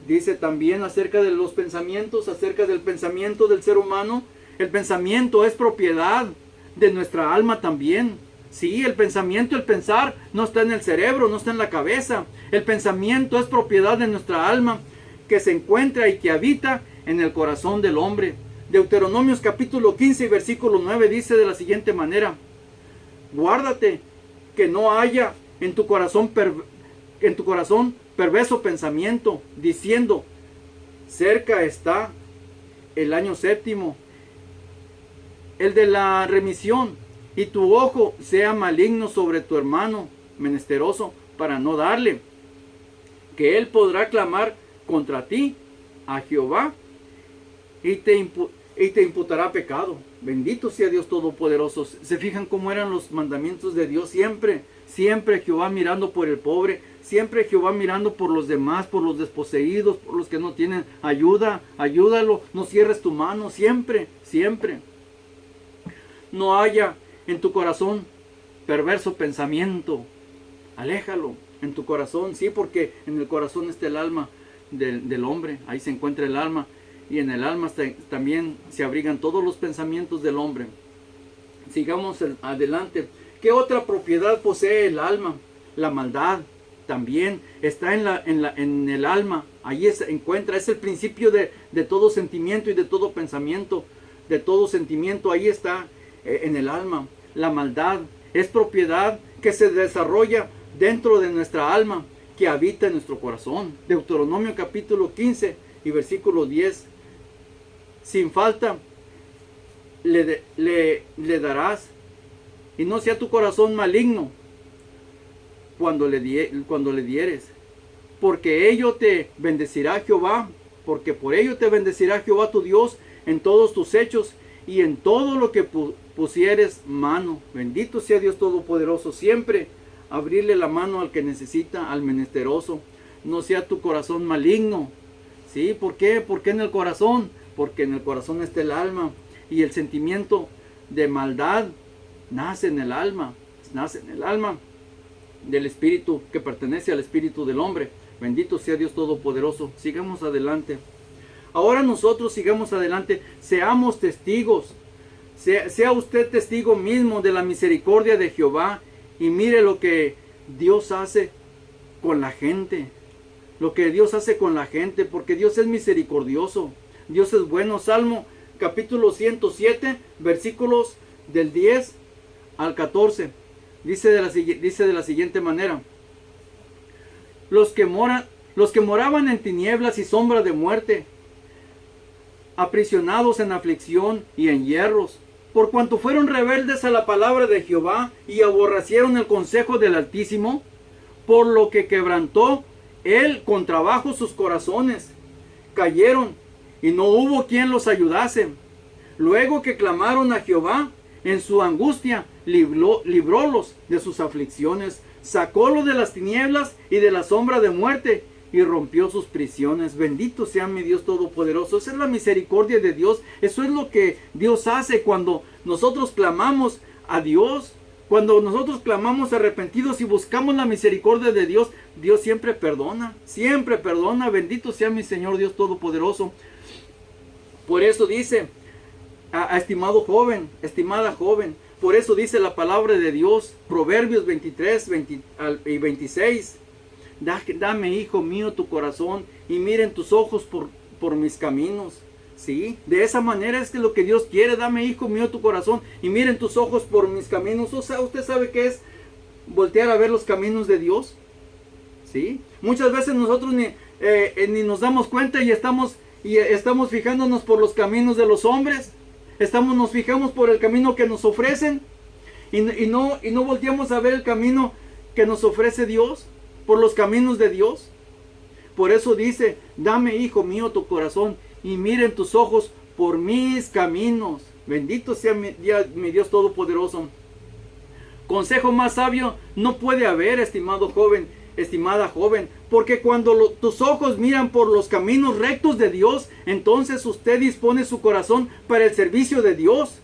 Dice también acerca de los pensamientos, acerca del pensamiento del ser humano. El pensamiento es propiedad de nuestra alma también. Sí, el pensamiento, el pensar no está en el cerebro, no está en la cabeza. El pensamiento es propiedad de nuestra alma, que se encuentra y que habita en el corazón del hombre. Deuteronomios capítulo 15 versículo 9 dice de la siguiente manera: guárdate que no haya en tu corazón perverso pensamiento, diciendo: cerca está el año séptimo, el de la remisión, y tu ojo sea maligno sobre tu hermano menesteroso, para no darle, que él podrá clamar contra ti a Jehová y te imputará pecado. Bendito sea Dios Todopoderoso. ¿Se fijan cómo eran los mandamientos de Dios? Siempre Jehová mirando por el pobre, siempre Jehová mirando por los demás, por los desposeídos, por los que no tienen ayuda. Ayúdalo, no cierres tu mano, siempre. No haya en tu corazón perverso pensamiento, aléjalo en tu corazón. Sí, porque en el corazón está el alma del hombre, ahí se encuentra el alma, y en el alma también se abrigan todos los pensamientos del hombre. Sigamos adelante. ¿Qué otra propiedad posee el alma? La maldad también está en el alma. Allí se encuentra, es el principio de todo sentimiento y de todo pensamiento, de todo sentimiento. Ahí está en el alma. La maldad es propiedad que se desarrolla dentro de nuestra alma, que habita en nuestro corazón. Deuteronomio capítulo 15 y versículo 10. Sin falta le darás, y no sea tu corazón maligno cuando le dieres, porque ello te bendecirá Jehová, porque por ello te bendecirá Jehová tu Dios en todos tus hechos y en todo lo que pusieres mano. Bendito sea Dios Todopoderoso. Siempre abrirle la mano al que necesita, al menesteroso. No sea tu corazón maligno. ¿Sí? ¿Por qué? ¿Por qué en el corazón? Porque en el corazón está el alma, y el sentimiento de maldad nace en el alma del espíritu que pertenece al espíritu del hombre. Bendito sea Dios Todopoderoso. Sigamos adelante. Ahora nosotros sigamos adelante. Seamos testigos. Sea usted testigo mismo de la misericordia de Jehová, y mire lo que Dios hace con la gente. Lo que Dios hace con la gente, porque Dios es misericordioso. Dios es bueno. Salmo capítulo 107, versículos del 10 al 14, dice de la siguiente manera: los que moraban en tinieblas y sombra de muerte, aprisionados en aflicción y en hierros, por cuanto fueron rebeldes a la palabra de Jehová y aborrecieron el consejo del Altísimo, por lo que quebrantó él con trabajo sus corazones, cayeron y no hubo quien los ayudase. Luego que clamaron a Jehová, en su angustia librólos de sus aflicciones, sacólos de las tinieblas y de la sombra de muerte, y rompió sus prisiones. Bendito sea mi Dios Todopoderoso. Esa es la misericordia de Dios. Eso es lo que Dios hace cuando nosotros clamamos a Dios. Cuando nosotros clamamos arrepentidos y buscamos la misericordia de Dios, Dios siempre perdona. Siempre perdona. Bendito sea mi Señor Dios Todopoderoso. Por eso dice, estimado joven, estimada joven, por eso dice la palabra de Dios, Proverbios 23 y 26. Dame, hijo mío, tu corazón y miren tus ojos por mis caminos. ¿Sí? De esa manera es que lo que Dios quiere. Dame, hijo mío, tu corazón y miren tus ojos por mis caminos. O sea, ¿usted sabe qué es voltear a ver los caminos de Dios? ¿Sí? Muchas veces nosotros ni nos damos cuenta y estamos fijándonos por los caminos de los hombres. Nos fijamos por el camino que nos ofrecen y no volteamos a ver el camino que nos ofrece Dios, por los caminos de Dios. Por eso dice, dame, hijo mío, tu corazón y miren tus ojos por mis caminos. Bendito sea mi Dios Todopoderoso. Consejo más sabio no puede haber, estimado joven, estimada joven, porque cuando tus ojos miran por los caminos rectos de Dios, entonces usted dispone su corazón para el servicio de Dios.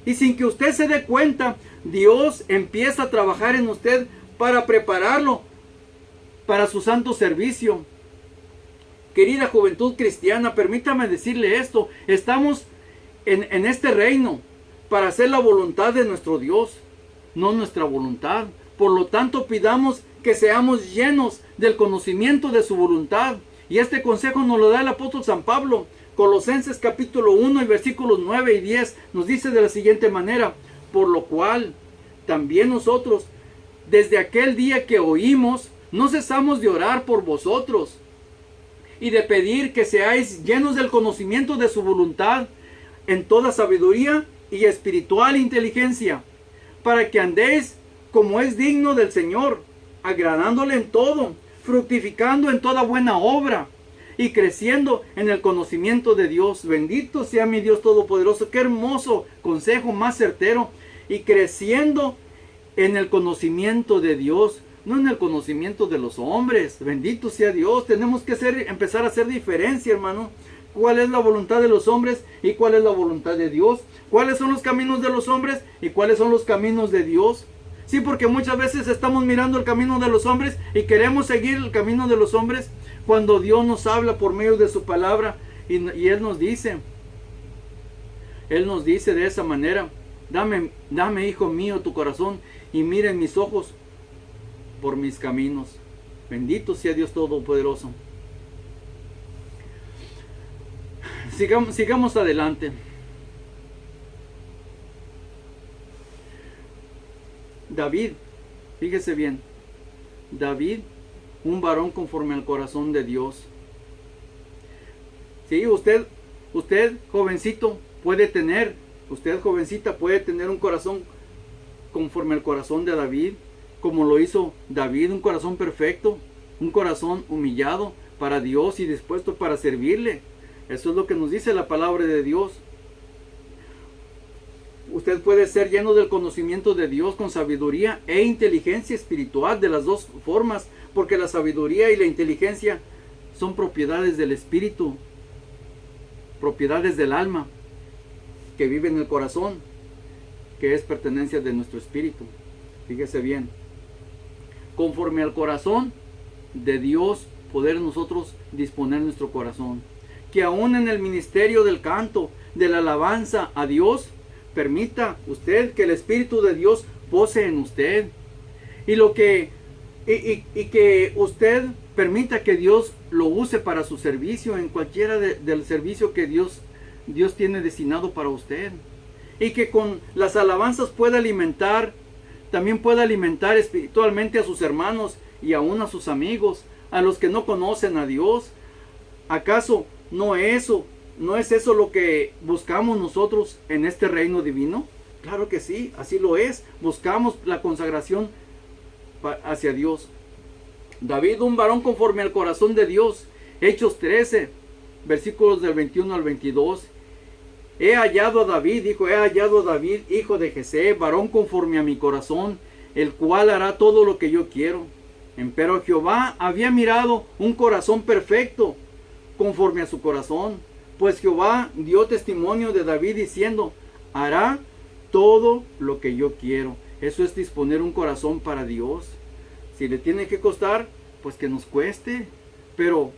Y sin que usted se dé cuenta, Dios empieza a trabajar en usted para prepararlo para su santo servicio. Querida juventud cristiana, permítame decirle esto: estamos en este reino para hacer la voluntad de nuestro Dios, no nuestra voluntad. Por lo tanto, pidamos que seamos llenos del conocimiento de su voluntad. Y este consejo nos lo da el apóstol San Pablo. Colosenses capítulo 1 y versículos 9 y 10 nos dice de la siguiente manera: por lo cual también nosotros, desde aquel día que oímos, no cesamos de orar por vosotros y de pedir que seáis llenos del conocimiento de su voluntad en toda sabiduría y espiritual inteligencia, para que andéis como es digno del Señor, agradándole en todo, fructificando en toda buena obra y creciendo en el conocimiento de Dios. Bendito sea mi Dios Todopoderoso. Qué hermoso consejo más certero. Y creciendo en el conocimiento de Dios, no en el conocimiento de los hombres. Bendito sea Dios. Tenemos que empezar a hacer diferencia, hermano. ¿Cuál es la voluntad de los hombres y cuál es la voluntad de Dios? ¿Cuáles son los caminos de los hombres y cuáles son los caminos de Dios? Sí, porque muchas veces estamos mirando el camino de los hombres y queremos seguir el camino de los hombres, cuando Dios nos habla por medio de su palabra y Él nos dice de esa manera: dame, hijo mío, tu corazón y miren mis ojos por mis caminos. Bendito sea Dios Todopoderoso. Sigamos adelante. David, fíjese bien, David, un varón conforme al corazón de Dios. Sí, usted jovencito usted jovencita puede tener un corazón conforme al corazón de David, como lo hizo David, un corazón perfecto, un corazón humillado para Dios y dispuesto para servirle. Eso es lo que nos dice la palabra de Dios. Usted puede ser lleno del conocimiento de Dios con sabiduría e inteligencia espiritual, de las dos formas, porque la sabiduría y la inteligencia son propiedades del espíritu, propiedades del alma, que vive en el corazón, que es pertenencia de nuestro espíritu. Fíjese bien, conforme al corazón de Dios, poder nosotros disponer nuestro corazón, que aún en el ministerio del canto, de la alabanza a Dios, permita usted que el Espíritu de Dios pose en usted, y que usted permita que Dios lo use para su servicio, en cualquiera del servicio que Dios tiene destinado para usted. y que con las alabanzas pueda alimentar, también pueda alimentar espiritualmente a sus hermanos y aún a sus amigos, a los que no conocen a Dios. ¿Acaso no es eso lo que buscamos nosotros en este reino divino? Claro que sí, así lo es. Buscamos la consagración hacia Dios. David, un varón conforme al corazón de Dios. Hechos 13, versículos del 21 al 22. He hallado a David, hijo de Jesé, varón conforme a mi corazón, el cual hará todo lo que yo quiero. Empero Jehová había mirado un corazón perfecto, conforme a su corazón, pues Jehová dio testimonio de David diciendo, hará todo lo que yo quiero. Eso es disponer un corazón para Dios. Si le tiene que costar, pues que nos cueste, pero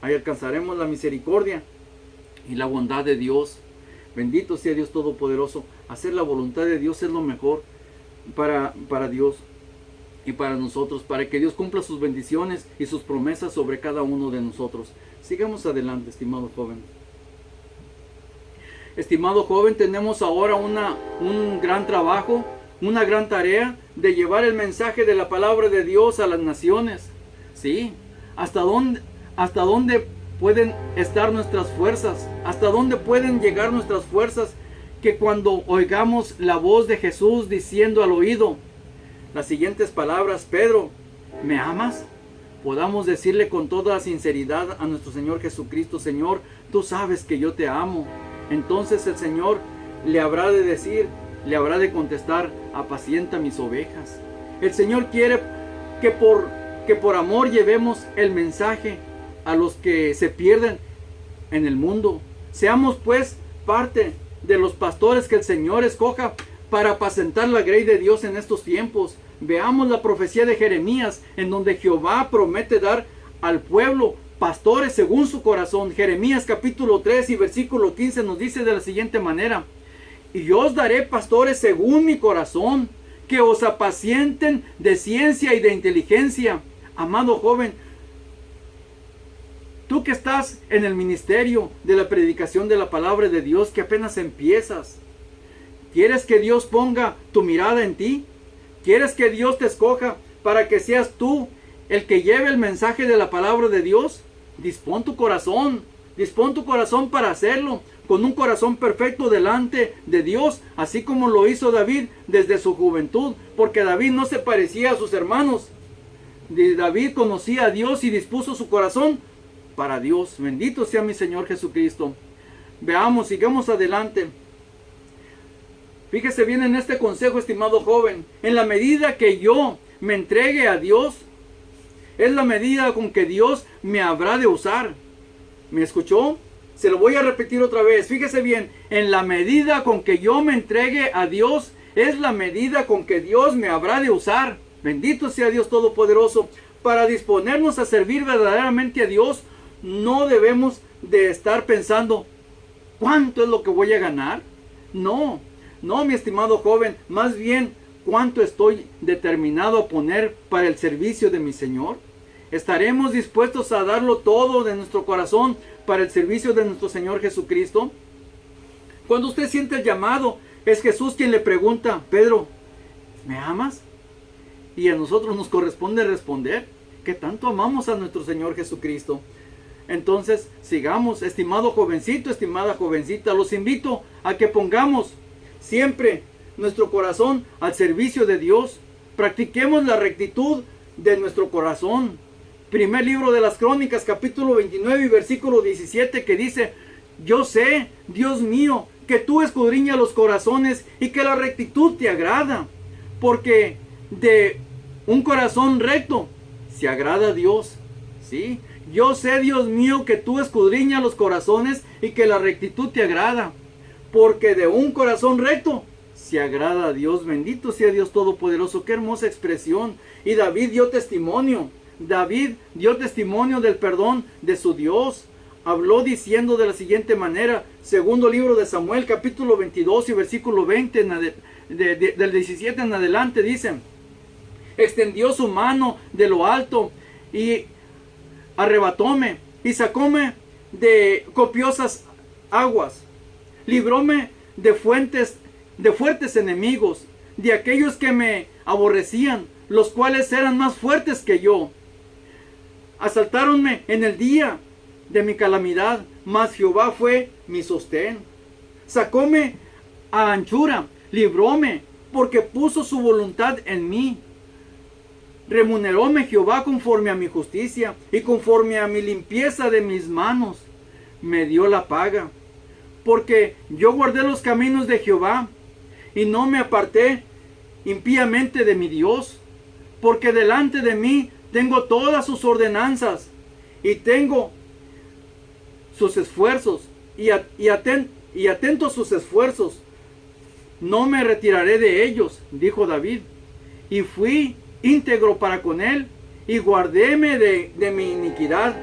ahí alcanzaremos la misericordia y la bondad de Dios. Bendito sea Dios Todopoderoso. Hacer la voluntad de Dios es lo mejor para Dios y para nosotros, para que Dios cumpla sus bendiciones y sus promesas sobre cada uno de nosotros. Sigamos adelante, estimado joven. Estimado joven, tenemos ahora un gran trabajo, una gran tarea de llevar el mensaje de la palabra de Dios a las naciones. ¿Sí? ¿Hasta dónde pueden estar nuestras fuerzas? ¿Hasta dónde pueden llegar nuestras fuerzas? Que cuando oigamos la voz de Jesús diciendo al oído las siguientes palabras, Pedro, ¿me amas? Podamos decirle con toda sinceridad a nuestro Señor Jesucristo, Señor, tú sabes que yo te amo. Entonces el Señor le habrá de decir, le habrá de contestar, apacienta mis ovejas. El Señor quiere que por amor llevemos el mensaje a los que se pierden en el mundo. Seamos pues parte de los pastores que el Señor escoja para apacentar la grey de Dios en estos tiempos. Veamos la profecía de Jeremías, en donde Jehová promete dar al pueblo pastores según su corazón. Jeremías capítulo 3 y versículo 15 nos dice de la siguiente manera, y yo os daré pastores según mi corazón, que os apacienten de ciencia y de inteligencia. Amado joven, tú que estás en el ministerio de la predicación de la palabra de Dios, que apenas empiezas, ¿quieres que Dios ponga tu mirada en ti? ¿Quieres que Dios te escoja para que seas tú el que lleve el mensaje de la palabra de Dios? Dispón tu corazón para hacerlo, con un corazón perfecto delante de Dios, así como lo hizo David desde su juventud, porque David no se parecía a sus hermanos. David conocía a Dios y dispuso su corazón para Dios. Bendito sea mi Señor Jesucristo. Veamos, sigamos adelante. Fíjese bien en este consejo, estimado joven. En la medida que yo me entregue a Dios, es la medida con que Dios me habrá de usar. ¿Me escuchó? Se lo voy a repetir otra vez. Fíjese bien, en la medida con que yo me entregue a Dios, es la medida con que Dios me habrá de usar. Bendito sea Dios Todopoderoso. Para disponernos a servir verdaderamente a Dios, no debemos de estar pensando, ¿cuánto es lo que voy a ganar? No, mi estimado joven, más bien, ¿cuánto estoy determinado a poner para el servicio de mi Señor? ¿Estaremos dispuestos a darlo todo de nuestro corazón para el servicio de nuestro Señor Jesucristo? Cuando usted siente el llamado, es Jesús quien le pregunta, Pedro, ¿me amas? Y a nosotros nos corresponde responder que tanto amamos a nuestro Señor Jesucristo. Entonces, sigamos, estimado jovencito, estimada jovencita, los invito a que pongamos siempre nuestro corazón al servicio de Dios. Practiquemos la rectitud de nuestro corazón. Primer libro de las Crónicas, capítulo 29 y versículo 17, que dice, yo sé, Dios mío, que tú escudriñas los corazones y que la rectitud te agrada, porque de un corazón recto se agrada a Dios. ¿Sí? Yo sé, Dios mío, que tú escudriñas los corazones y que la rectitud te agrada, porque de un corazón recto se agrada a Dios. Bendito sea Dios Todopoderoso. Qué hermosa expresión. Y David dio testimonio del perdón de su Dios. Habló diciendo de la siguiente manera, segundo libro de Samuel, capítulo 22 y versículo 20, del 17 en adelante, dice, extendió su mano de lo alto y arrebatóme y sacóme de copiosas aguas, libróme de fuentes de fuertes enemigos, de aquellos que me aborrecían, los cuales eran más fuertes que yo. Asaltáronme en el día de mi calamidad, mas Jehová fue mi sostén. Sacóme a anchura, libróme, porque puso su voluntad en mí. Remuneróme Jehová conforme a mi justicia y conforme a mi limpieza de mis manos. Me dio la paga, porque yo guardé los caminos de Jehová y no me aparté impíamente de mi Dios, porque delante de mí tengo todas sus ordenanzas y tengo sus esfuerzos y atento a sus esfuerzos. No me retiraré de ellos, dijo David, y fui íntegro para con él y guardéme de mi iniquidad.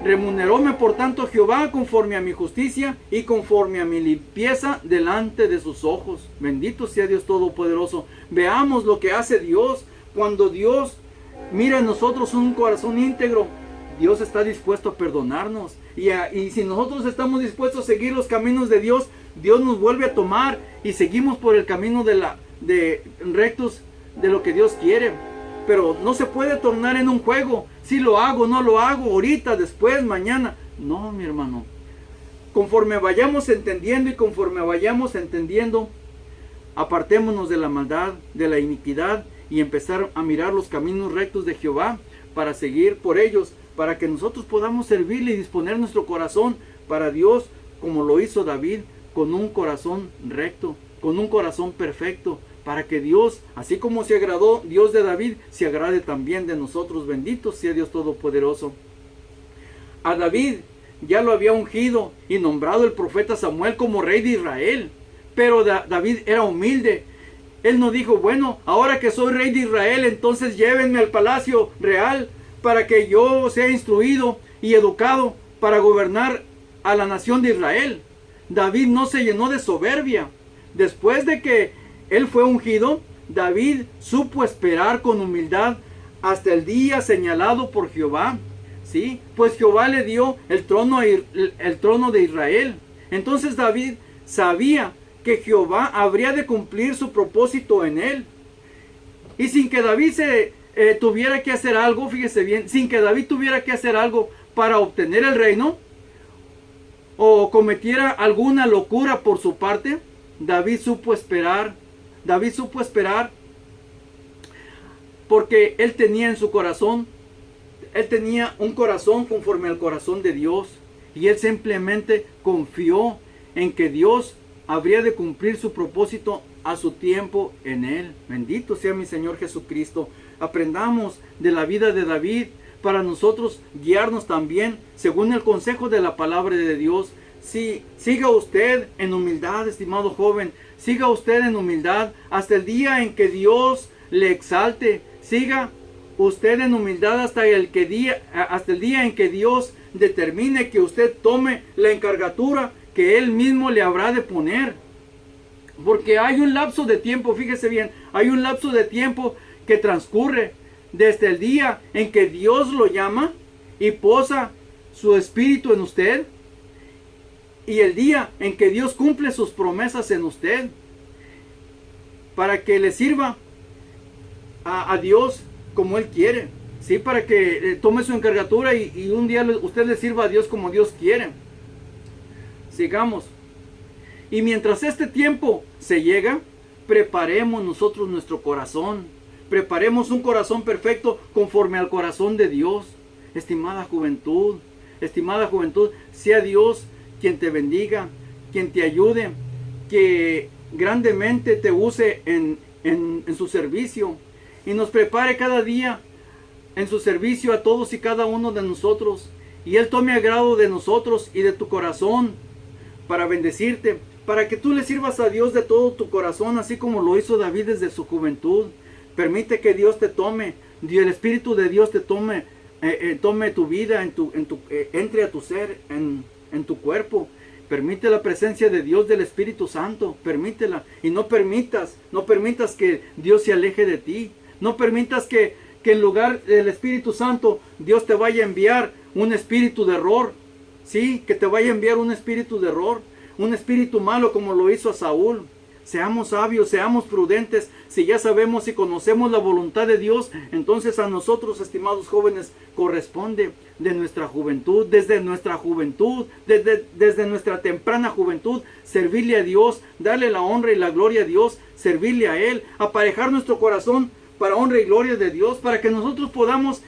Remuneróme por tanto Jehová conforme a mi justicia y conforme a mi limpieza delante de sus ojos. Bendito sea Dios Todopoderoso. Veamos lo que hace Dios cuando Dios mira en nosotros un corazón íntegro. Dios está dispuesto a perdonarnos. Y si nosotros estamos dispuestos a seguir los caminos de Dios, Dios nos vuelve a tomar y seguimos por el camino de rectos de lo que Dios quiere. Pero no se puede tornar en un juego. Si lo hago, no lo hago, ahorita, después, mañana. No, mi hermano. Conforme vayamos entendiendo apartémonos de la maldad, de la iniquidad y empezar a mirar los caminos rectos de Jehová para seguir por ellos, para que nosotros podamos servirle y disponer nuestro corazón para Dios, como lo hizo David, con un corazón recto, con un corazón perfecto, para que Dios, así como se agradó Dios de David, se agrade también de nosotros. Bendito sea Dios Todopoderoso. A David ya lo había ungido y nombrado el profeta Samuel como rey de Israel, pero David era humilde. Él no dijo, bueno, ahora que soy rey de Israel, entonces llévenme al palacio real para que yo sea instruido y educado para gobernar a la nación de Israel. David no se llenó de soberbia. Después de que él fue ungido, David supo esperar con humildad hasta el día señalado por Jehová. ¿Sí? Pues Jehová le dio el trono de Israel. Entonces David sabía que Jehová habría de cumplir su propósito en él. Y sin que David tuviera que hacer algo, fíjese bien, sin que David tuviera que hacer algo para obtener el reino, o cometiera alguna locura por su parte, David supo esperar porque él tenía en su corazón, él tenía un corazón conforme al corazón de Dios, y él simplemente confió en que Dios habría de cumplir su propósito a su tiempo en él. Bendito sea mi Señor Jesucristo. Aprendamos de la vida de David para nosotros guiarnos también según el consejo de la palabra de Dios. Sí, siga usted en humildad, estimado joven. Siga usted en humildad hasta el día en que Dios le exalte. Siga usted en humildad hasta el día en que Dios determine que usted tome la encargatura que Él mismo le habrá de poner. Porque hay un lapso de tiempo, fíjese bien, hay un lapso de tiempo que transcurre desde el día en que Dios lo llama y posa su espíritu en usted, y el día en que Dios cumple sus promesas en usted, para que le sirva a Dios como Él quiere, ¿sí? Para que tome su encargatura y un día usted le sirva a Dios como Dios quiere. Sigamos. Y mientras este tiempo se llega, preparemos nosotros nuestro corazón. Preparemos un corazón perfecto conforme al corazón de Dios. Estimada juventud, sea Dios quien te bendiga, quien te ayude, que grandemente te use en su servicio y nos prepare cada día en su servicio a todos y cada uno de nosotros, y Él tome agrado de nosotros y de tu corazón para bendecirte, para que tú le sirvas a Dios de todo tu corazón, así como lo hizo David desde su juventud. Permite que Dios te tome, el Espíritu de Dios te tome tu vida, entre a tu ser, en tu cuerpo. Permite la presencia de Dios, del Espíritu Santo, permítela, y no permitas que Dios se aleje de ti. No permitas que en lugar del Espíritu Santo Dios te vaya a enviar un espíritu de error. Sí, que te vaya a enviar un espíritu de error, un espíritu malo como lo hizo a Saúl. Seamos sabios, seamos prudentes. Si ya sabemos y conocemos la voluntad de Dios, entonces a nosotros, estimados jóvenes, corresponde de nuestra juventud, desde nuestra juventud, desde nuestra temprana juventud, servirle a Dios, darle la honra y la gloria a Dios, servirle a Él, aparejar nuestro corazón para honra y gloria de Dios, para que nosotros podamos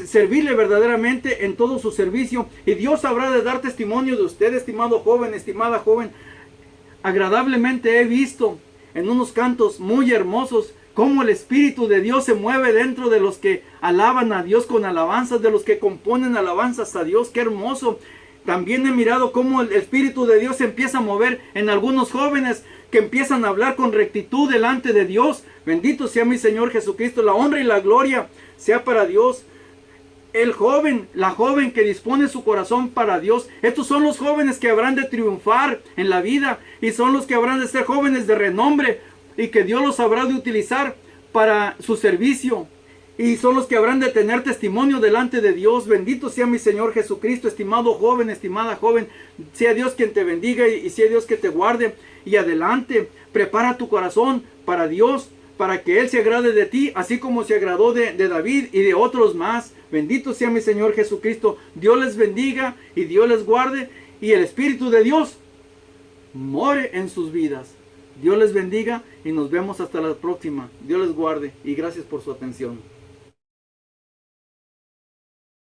servirle verdaderamente en todo su servicio. Y Dios habrá de dar testimonio de usted, estimado joven, estimada joven. Agradablemente he visto en unos cantos muy hermosos cómo el Espíritu de Dios se mueve dentro de los que alaban a Dios con alabanzas, de los que componen alabanzas a Dios. ¡Qué hermoso! También he mirado cómo el Espíritu de Dios se empieza a mover en algunos jóvenes que empiezan a hablar con rectitud delante de Dios. Bendito sea mi Señor Jesucristo. La honra y la gloria sea para Dios. El joven, la joven que dispone su corazón para Dios, estos son los jóvenes que habrán de triunfar en la vida y son los que habrán de ser jóvenes de renombre y que Dios los habrá de utilizar para su servicio y son los que habrán de tener testimonio delante de Dios. Bendito sea mi Señor Jesucristo. Estimado joven, estimada joven, sea Dios quien te bendiga y sea Dios que te guarde. Y adelante, prepara tu corazón para Dios, para que Él se agrade de ti, así como se agradó de David y de otros más. Bendito sea mi Señor Jesucristo. Dios les bendiga y Dios les guarde y el Espíritu de Dios more en sus vidas. Dios les bendiga y nos vemos hasta la próxima. Dios les guarde y gracias por su atención.